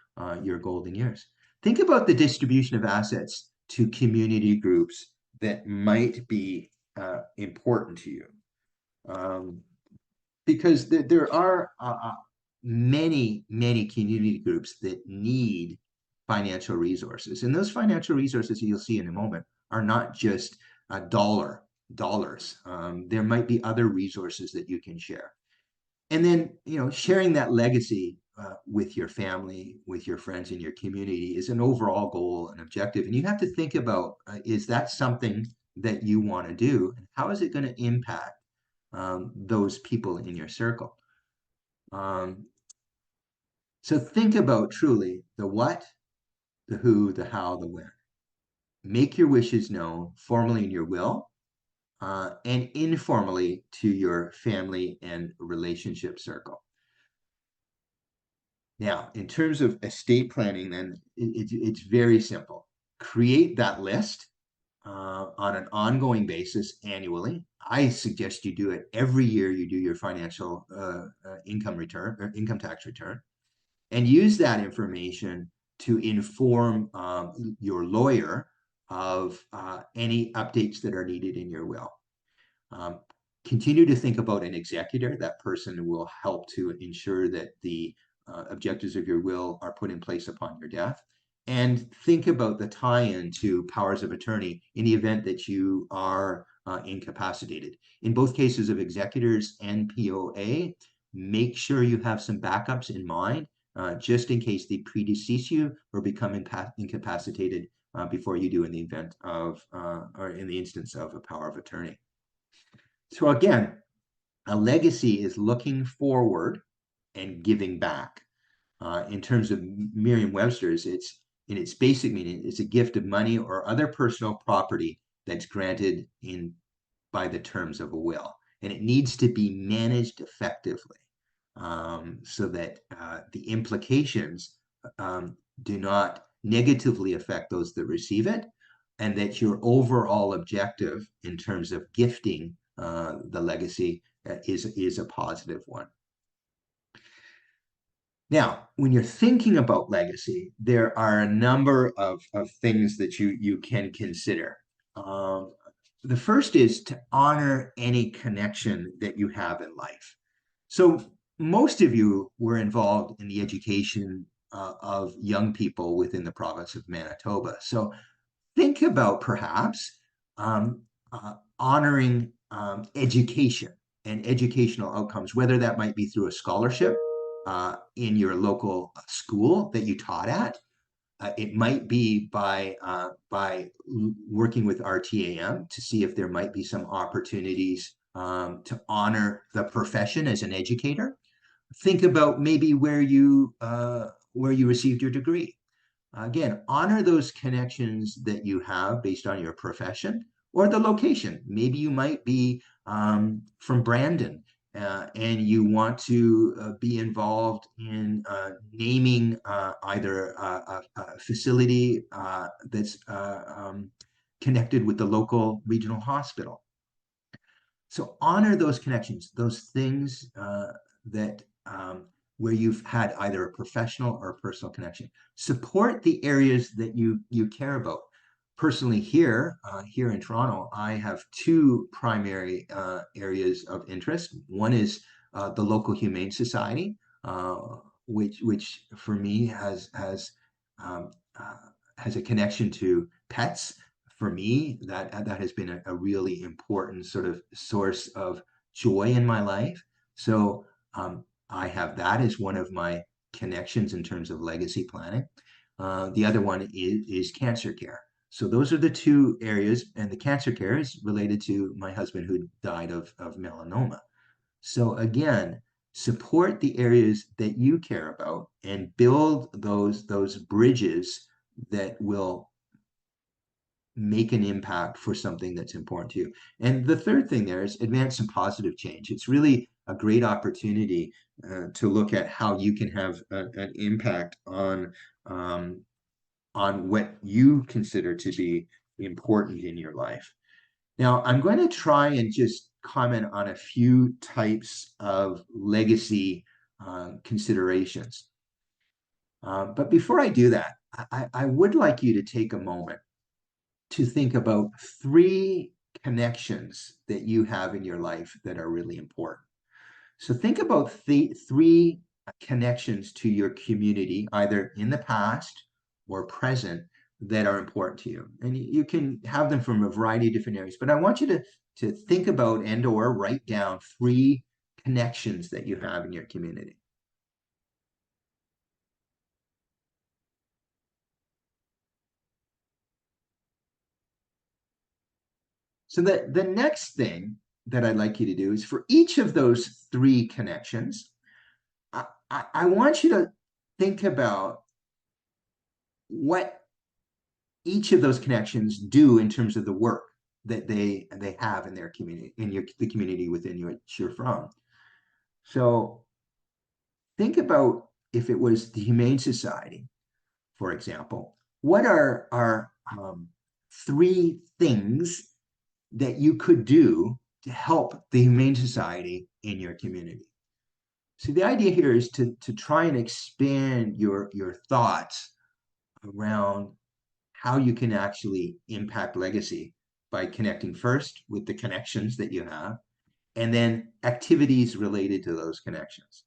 your golden years. Think about the distribution of assets to community groups that might be important to you. Because there are many many community groups that need financial resources, and those financial resources you'll see in a moment are not just dollars. There might be other resources that you can share, and then sharing that legacy with your family, with your friends, in your community is an overall goal and objective, and you have to think about is that something that you want to do, and how is it going to impact those people in your circle. So think about truly the what, the who, the how, the when. Make your wishes known formally in your will and informally to your family and relationship circle. Now, in terms of estate planning, then it's very simple. Create that list on an ongoing basis annually. I suggest you do it every year you do your financial income return or income tax return, and use that information to inform your lawyer of any updates that are needed in your will. Continue to think about an executor. That person will help to ensure that the objectives of your will are put in place upon your death. And think about the tie-in to powers of attorney in the event that you are incapacitated. In both cases of executors and POA, make sure you have some backups in mind just in case they predecease you or become incapacitated before you do in the event of, or in the instance of a power of attorney. So again, a legacy is looking forward and giving back. In terms of Merriam-Webster's, in its basic meaning, it's a gift of money or other personal property that's granted in by the terms of a will. And it needs to be managed effectively so that the implications do not negatively affect those that receive it, and that your overall objective in terms of gifting the legacy is a positive one. Now, when you're thinking about legacy, there are a number of things that you can consider. The first is to honor any connection that you have in life. So most of you were involved in the education of young people within the province of Manitoba. So think about perhaps honoring education and educational outcomes, whether that might be through a scholarship in your local school that you taught at. It might be by working with RTAM to see if there might be some opportunities to honor the profession as an educator. Think about maybe where you received your degree. Again, honor those connections that you have based on your profession or the location. Maybe you might be from Brandon and you want to be involved in naming either a facility that's connected with the local regional hospital. So honor those connections, those things that where you've had either a professional or a personal connection. Support the areas that you care about. Personally, here in Toronto, I have two primary areas of interest. One is the local Humane Society, which for me has a connection to pets. For me, that has been a really important sort of source of joy in my life. So I have that as one of my connections in terms of legacy planning. The other one is cancer care. So those are the two areas, and the cancer care is related to my husband who died of melanoma. So again, support the areas that you care about and build those bridges that will make an impact for something that's important to you. And the third thing there is advance some positive change. It's really a great opportunity to look at how you can have an impact on what you consider to be important in your life. Now, I'm going to try and just comment on a few types of legacy considerations. But before I do that, I would like you to take a moment to think about three connections that you have in your life that are really important. So think about three connections to your community, either in the past or present, that are important to you. And you can have them from a variety of different areas, but I want you to think about and or write down three connections that you have in your community. So the next thing that I'd like you to do is for each of those three connections, I want you to think about what each of those connections do in terms of the work that they have in their community, the community within which you're from. So think about if it was the Humane Society, for example, what are three things that you could do to help the Humane Society in your community? So the idea here is to try and expand your thoughts around how you can actually impact legacy by connecting first with the connections that you have, and then activities related to those connections.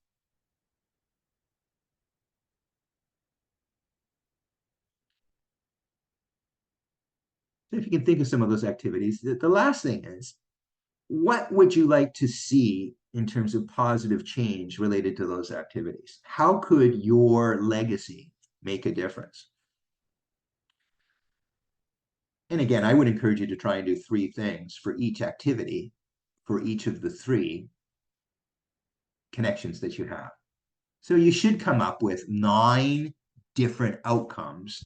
So if you can think of some of those activities, the last thing is, what would you like to see in terms of positive change related to those activities? How could your legacy make a difference? And again, I would encourage you to try and do three things for each activity, for each of the three connections that you have. So you should come up with 9 different outcomes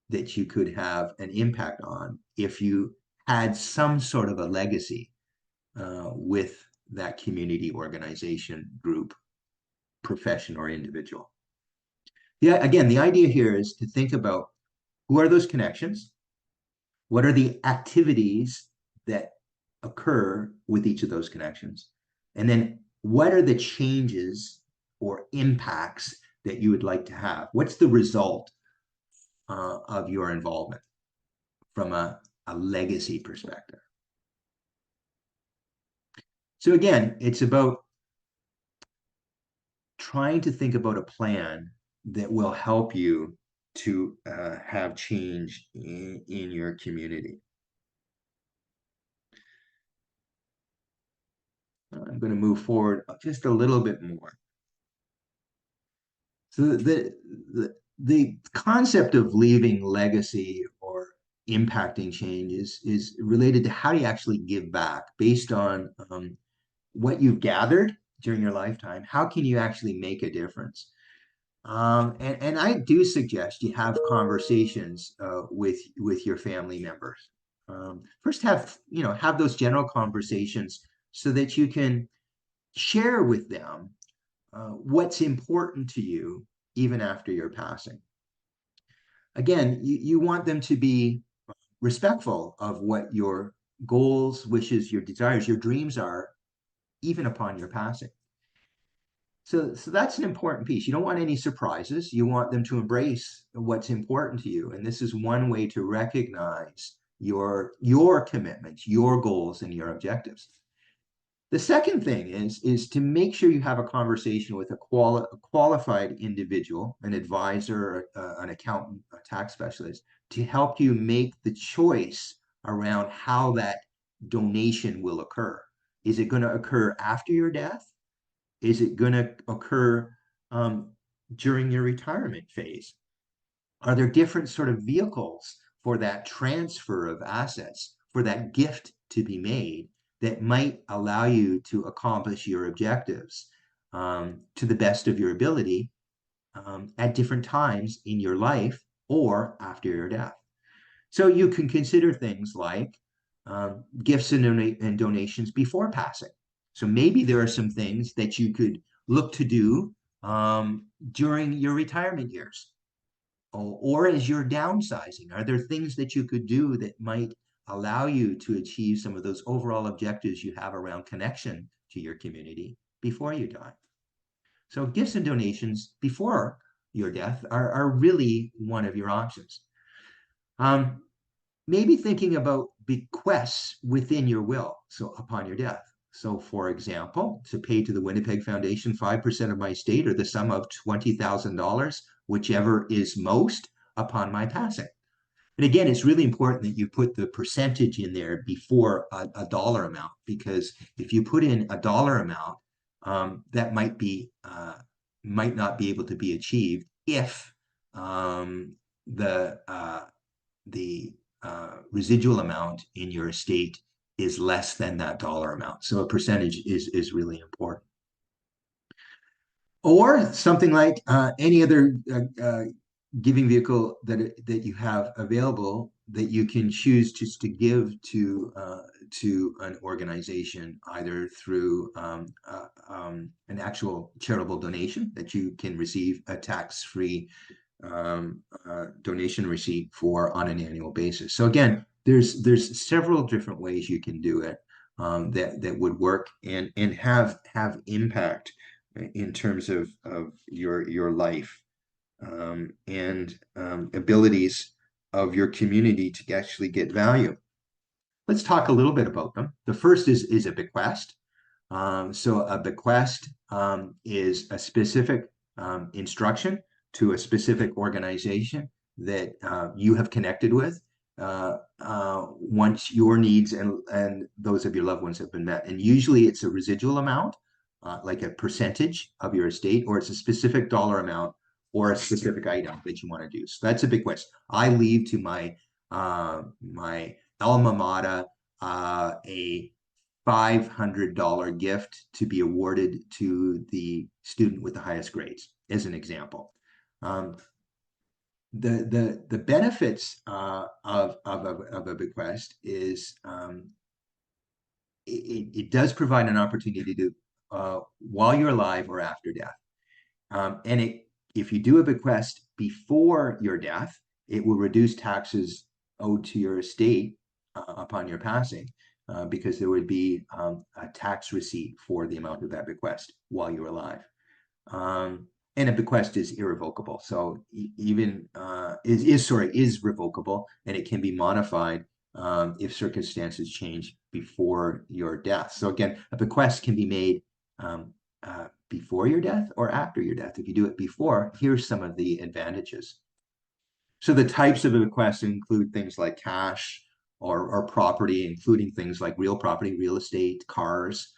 that you could have an impact on if you had some sort of a legacy with that community, organization, group, profession, or individual. Yeah, again, the idea here is to think about who are those connections? What are the activities that occur with each of those connections? And then what are the changes or impacts that you would like to have? What's the result of your involvement from a legacy perspective? So again, it's about trying to think about a plan that will help you to have change in your community. I'm going to move forward just a little bit more. So the concept of leaving legacy or impacting change is related to how do you actually give back based on what you've gathered during your lifetime. How can you actually make a difference? And I do suggest you have conversations with your family members. First, have those general conversations so that you can share with them what's important to you even after your passing. Again, you want them to be respectful of what your goals, wishes, your desires, your dreams are, even upon your passing. So that's an important piece. You don't want any surprises. You want them to embrace what's important to you. And this is one way to recognize your commitments, your goals, and your objectives. The second thing is to make sure you have a conversation with a qualified individual, an advisor, an accountant, a tax specialist, to help you make the choice around how that donation will occur. Is it going to occur after your death? Is it going to occur during your retirement phase? Are there different sort of vehicles for that transfer of assets, for that gift to be made that might allow you to accomplish your objectives to the best of your ability at different times in your life or after your death? So you can consider things like gifts and donations before passing. So maybe there are some things that you could look to do during your retirement years or as you're downsizing. Are there things that you could do that might allow you to achieve some of those overall objectives you have around connection to your community before you die? So gifts and donations before your death are really one of your options. Maybe thinking about bequests within your will, so upon your death. So for example, to pay to the Winnipeg Foundation 5% of my estate or the sum of $20,000, whichever is most upon my passing. And again, it's really important that you put the percentage in there before a dollar amount, because if you put in a dollar amount, that might not be able to be achieved if the residual amount in your estate is less than that dollar amount. So a percentage is really important. Or something like any other giving vehicle that you have available that you can choose just to give to an organization, either through an actual charitable donation that you can receive a tax-free donation receipt for on an annual basis. So again, there's several different ways you can do it that would work and have impact in terms of your life and abilities of your community to actually get value. Let's talk a little bit about them. The first is a bequest. So a bequest is a specific instruction to a specific organization that you have connected with once your needs and those of your loved ones have been met. And usually it's a residual amount, like a percentage of your estate, or it's a specific dollar amount or a specific item that you want to do. So that's a bequest. I leave to my my alma mater a $500 gift to be awarded to the student with the highest grades, as an example. The benefits of a bequest is it does provide an opportunity to while you're alive or after death. And if you do a bequest before your death, it will reduce taxes owed to your estate upon your passing, because there would be a tax receipt for the amount of that bequest while you're alive. And a bequest is irrevocable. So even is revocable, and it can be modified if circumstances change before your death. So again, a bequest can be made before your death or after your death. If you do it before, here's some of the advantages. So the types of bequests include things like cash or property, including things like real property, real estate, cars,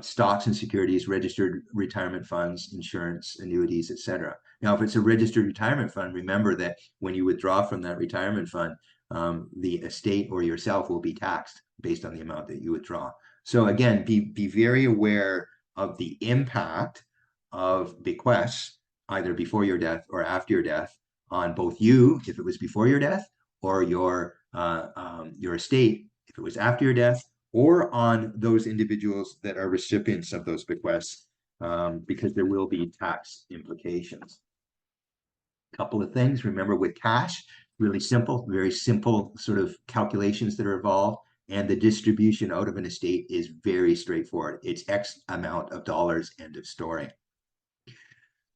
stocks and securities, registered retirement funds, insurance, annuities, etc. Now, if it's a registered retirement fund, remember that when you withdraw from that retirement fund, the estate or yourself will be taxed based on the amount that you withdraw. So again, be very aware of the impact of bequests, either before your death or after your death, on both you, if it was before your death, or your estate, if it was after your death, or on those individuals that are recipients of those bequests, because there will be tax implications. A couple of things. Remember, with cash, really simple, very simple sort of calculations that are involved. And the distribution out of an estate is very straightforward. It's X amount of dollars, end of story.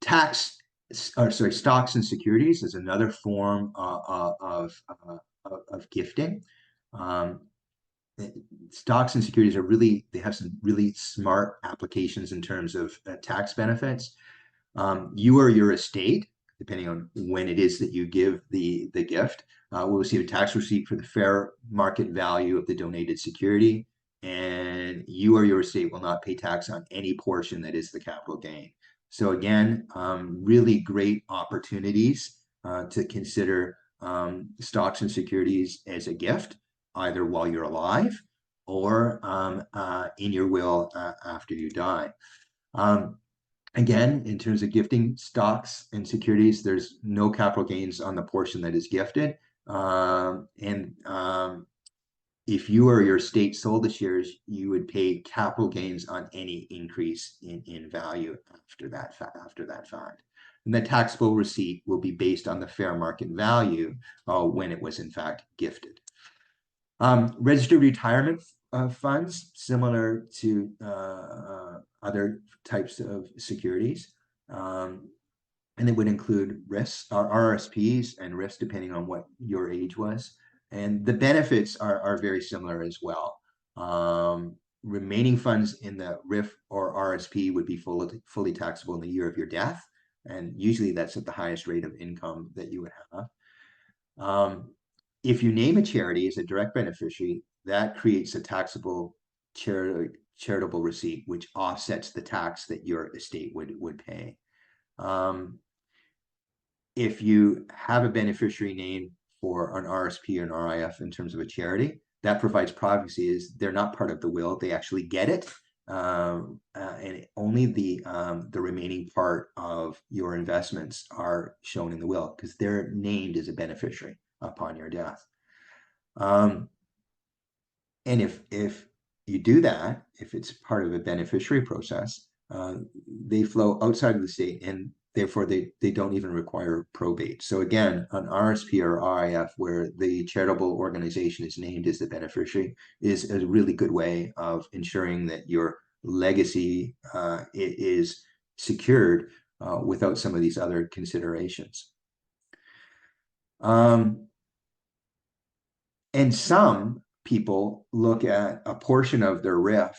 Stocks and securities is another form of gifting. Stocks and securities they have some really smart applications in terms of tax benefits. You or your estate, depending on when it is that you give the gift, will receive a tax receipt for the fair market value of the donated security, and you or your estate will not pay tax on any portion that is the capital gain. So again, really great opportunities to consider stocks and securities as a gift, either while you're alive or in your will after you die. Again, in terms of gifting stocks and securities, there's no capital gains on the portion that is gifted. If you or your state sold the shares, you would pay capital gains on any increase in value after that fact. And the taxable receipt will be based on the fair market value when it was in fact gifted. Registered retirement funds, similar to other types of securities. And it would include risks, RRSPs and risks, depending on what your age was. And the benefits are very similar as well. Remaining funds in the RIF or RSP would be fully taxable in the year of your death. And usually that's at the highest rate of income that you would have. If you name a charity as a direct beneficiary, that creates a taxable charitable receipt, which offsets the tax that your estate would pay. If you have a beneficiary name for an RSP or an RIF in terms of a charity, that provides privacy. Is they're not part of the will; they actually get it, and only the remaining part of your investments are shown in the will because they're named as a beneficiary upon your death. And if you do that, if it's part of a beneficiary process, they flow outside of the state, and therefore they don't even require probate. So again, an RSP or RIF where the charitable organization is named as the beneficiary is a really good way of ensuring that your legacy is secured without some of these other considerations. And some people look at a portion of their RIF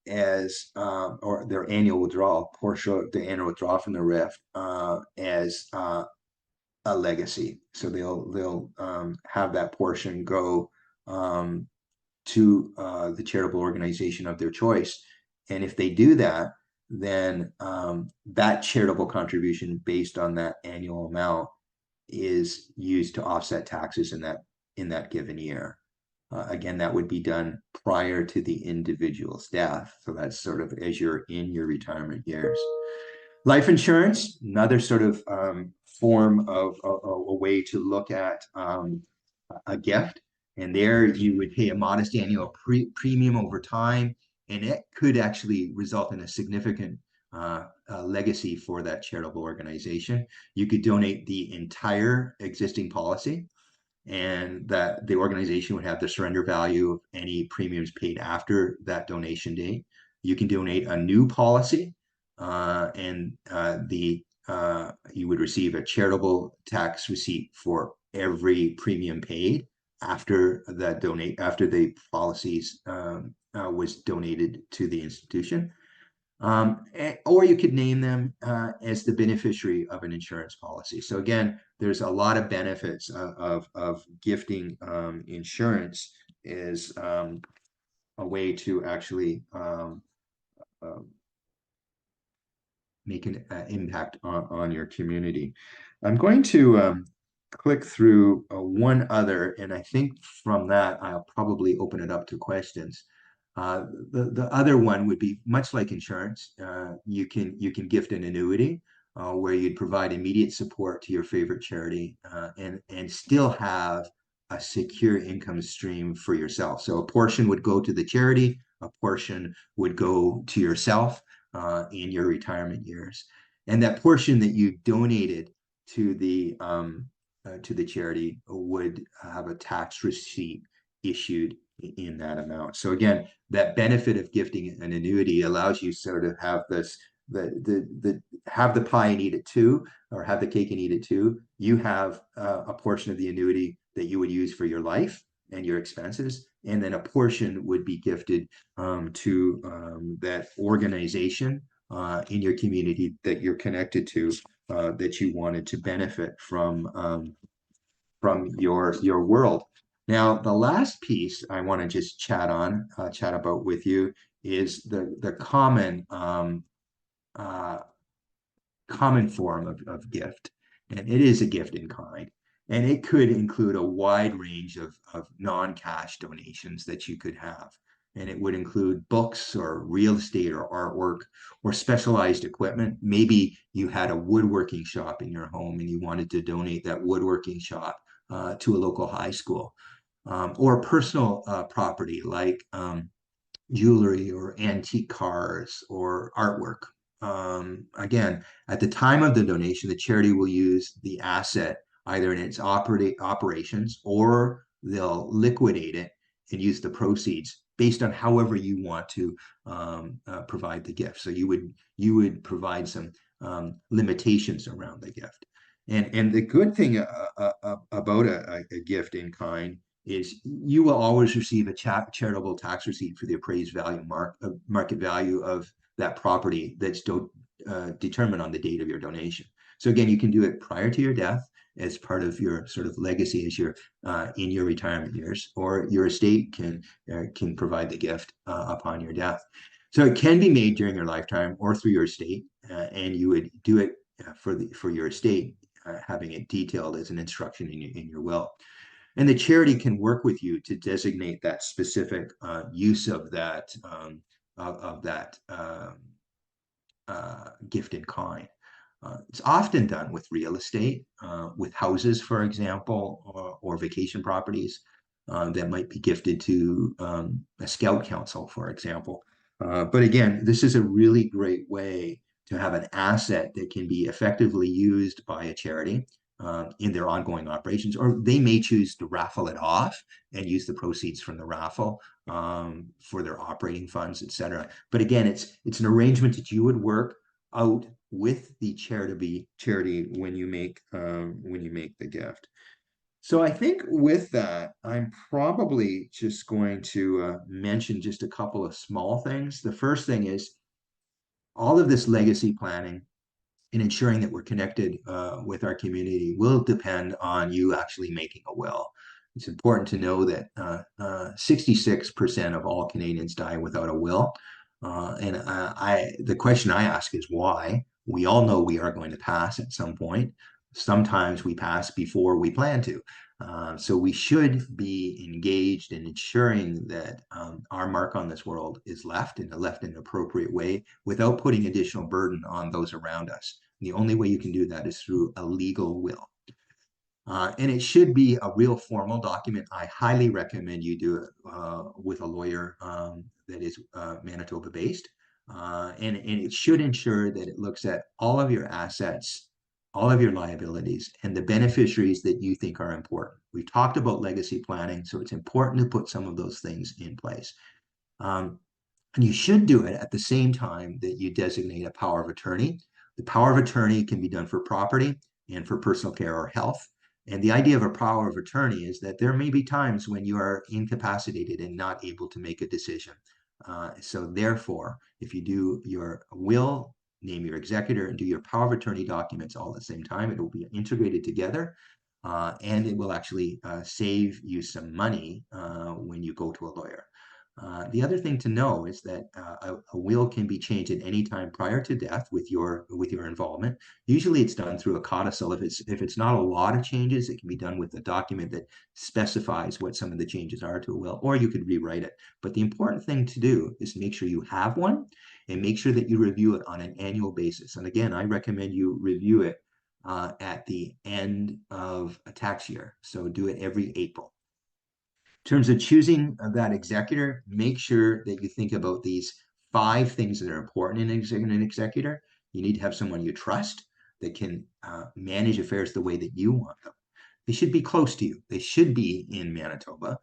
as or their annual withdrawal, portion of the annual withdrawal from the RIF as a legacy. So they'll have that portion go to the charitable organization of their choice. And if they do that, then that charitable contribution based on that annual amount is used to offset taxes in that given year. Again, that would be done prior to the individual's death. So that's sort of as you're in your retirement years. Life insurance, another sort of form of a way to look at a gift. And there you would pay a modest annual premium over time, and it could actually result in a significant legacy for that charitable organization. You could donate the entire existing policy, and that the organization would have the surrender value of any premiums paid after that donation date. You can donate a new policy, and you would receive a charitable tax receipt for every premium paid after the policies was donated to the institution. Or you could name them as the beneficiary of an insurance policy. So again, there's a lot of benefits of gifting insurance is a way to actually make an impact on your community. I'm going to click through one other, and I think from that, I'll probably open it up to questions. The other one would be much like insurance. You can gift an annuity where you'd provide immediate support to your favorite charity and still have a secure income stream for yourself. So a portion would go to the charity, a portion would go to yourself in your retirement years, and that portion that you donated to the charity would have a tax receipt issued in that amount. So again, that benefit of gifting an annuity allows you sort of have this have the pie and eat it too, or have the cake and eat it too. You have a portion of the annuity that you would use for your life and your expenses, and then a portion would be gifted to that organization in your community that you're connected to, that you wanted to benefit from your world. Now, the last piece I want to just chat about with you is the common form of gift, and it is a gift in kind. And it could include a wide range of non-cash donations that you could have. And it would include books or real estate or artwork or specialized equipment. Maybe you had a woodworking shop in your home and you wanted to donate that woodworking shop to a local high school, or personal property like jewelry or antique cars or artwork. Again, at the time of the donation, the charity will use the asset either in its operations, or they'll liquidate it and use the proceeds based on however you want to provide the gift. So you would provide some limitations around the gift. And the good thing about a gift in kind is you will always receive a charitable tax receipt for the appraised value market value of that property that's determined on the date of your donation. So again, you can do it prior to your death as part of your sort of legacy as you're in your retirement years, or your estate can provide the gift upon your death. So it can be made during your lifetime or through your estate, and you would do it for your estate, having it detailed as an instruction in your will. And the charity can work with you to designate that specific use of that gift in kind. It's often done with real estate, with houses, for example, or vacation properties that might be gifted to a scout council, for example. But again, this is a really great way to have an asset that can be effectively used by a charity in their ongoing operations, or they may choose to raffle it off and use the proceeds from the raffle for their operating funds, etc. But again, it's an arrangement that you would work out with the charity when you make the gift. So I think with that, I'm probably just going to mention just a couple of small things. The first thing is all of this legacy planning and ensuring that we're connected with our community will depend on you actually making a will. It's important to know that 66% of all Canadians die without a will. And the question I ask is why? We all know we are going to pass at some point. Sometimes we pass before we plan to. So we should be engaged in ensuring that our mark on this world is left in an appropriate way without putting additional burden on those around us. The only way you can do that is through a legal will. And it should be a real formal document. I highly recommend you do it with a lawyer that is Manitoba based. And it should ensure that it looks at all of your assets, all of your liabilities, and the beneficiaries that you think are important. We talked about legacy planning, so it's important to put some of those things in place. And you should do it at the same time that you designate a power of attorney. The power of attorney can be done for property and for personal care or health. And the idea of a power of attorney is that there may be times when you are incapacitated and not able to make a decision. So therefore, if you do your will, name your executor, and do your power of attorney documents all at the same time, it will be integrated together. And it will actually save you some money when you go to a lawyer. The other thing to know is that a will can be changed at any time prior to death with your involvement. Usually it's done through a codicil. If it's not a lot of changes, it can be done with a document that specifies what some of the changes are to a will, or you could rewrite it. But the important thing to do is make sure you have one and make sure that you review it on an annual basis. And again, I recommend you review it at the end of a tax year. So do it every April. In terms of choosing that executor, make sure that you think about these 5 things that are important in an executor. You need to have someone you trust that can manage affairs the way that you want them. They should be close to you. They should be in Manitoba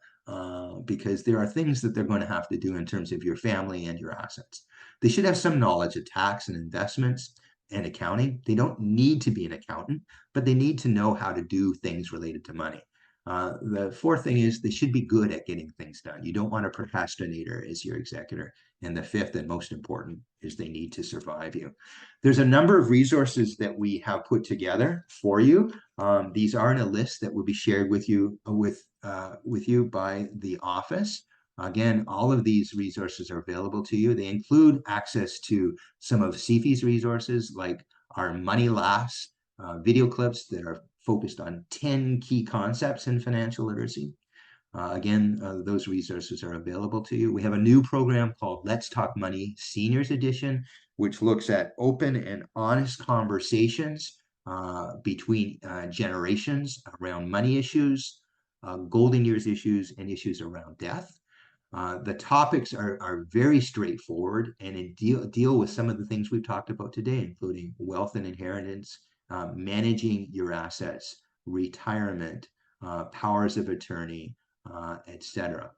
because there are things that they're going to have to do in terms of your family and your assets. They should have some knowledge of tax and investments and accounting. They don't need to be an accountant, but they need to know how to do things related to money. The 4th thing is they should be good at getting things done. You don't want a procrastinator as your executor. And the 5th and most important is they need to survive you. There's a number of resources that we have put together for you. These are in a list that will be shared with you by the office. Again, all of these resources are available to you. They include access to some of CFEE's resources, like our Money Laughs video clips that are focused on 10 key concepts in financial literacy. Again, those resources are available to you. We have a new program called Let's Talk Money Seniors Edition, which looks at open and honest conversations between generations around money issues, golden years issues, and issues around death. The topics are very straightforward and deal with some of the things we've talked about today, including wealth and inheritance, managing your assets, retirement, powers of attorney, etc.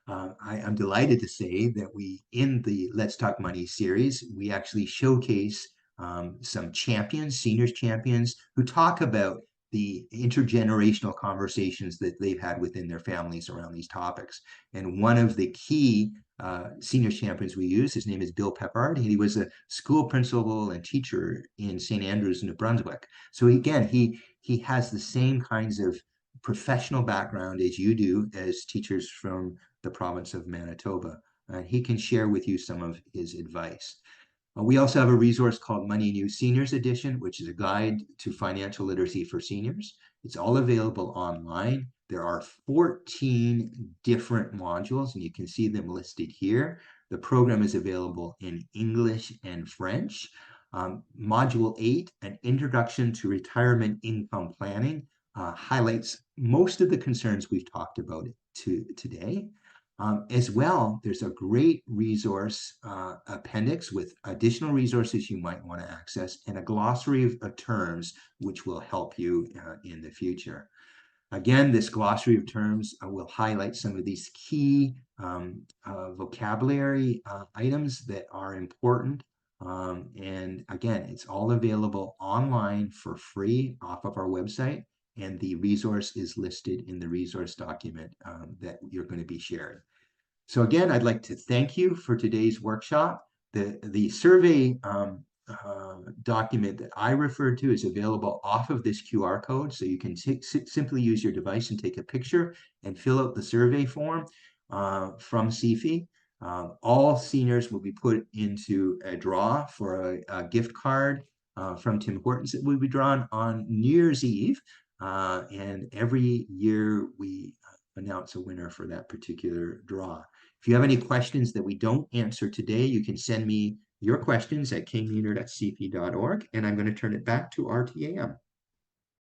I'm delighted to say that in the Let's Talk Money series, we actually showcase some champions, seniors champions, who talk about the intergenerational conversations that they've had within their families around these topics. And one of the key senior champions we use, his name is Bill Peppard. He was a school principal and teacher in St. Andrews, New Brunswick. So again, he has the same kinds of professional background as you do as teachers from the province of Manitoba. He can share with you some of his advice. We also have a resource called Money News Seniors Edition, which is a guide to financial literacy for seniors. It's all available online. There are 14 different modules, and you can see them listed here. The program is available in English and French. Module 8, an introduction to retirement income planning, highlights most of the concerns we've talked about today. As well, there's a great resource appendix with additional resources you might want to access and a glossary of terms which will help you in the future. Again, this glossary of terms will highlight some of these key vocabulary items that are important. And again, it's all available online for free off of our website. And the resource is listed in the resource document that you're going to be sharing. So again, I'd like to thank you for today's workshop. The survey document that I referred to is available off of this QR code. So you can simply use your device and take a picture and fill out the survey form from CFEE. All seniors will be put into a draw for a gift card from Tim Hortons that will be drawn on New Year's Eve. And every year we announce a winner for that particular draw. If you have any questions that we don't answer today, you can send me your questions at kmaynard@cfe.org, and I'm going to turn it back to RTAM.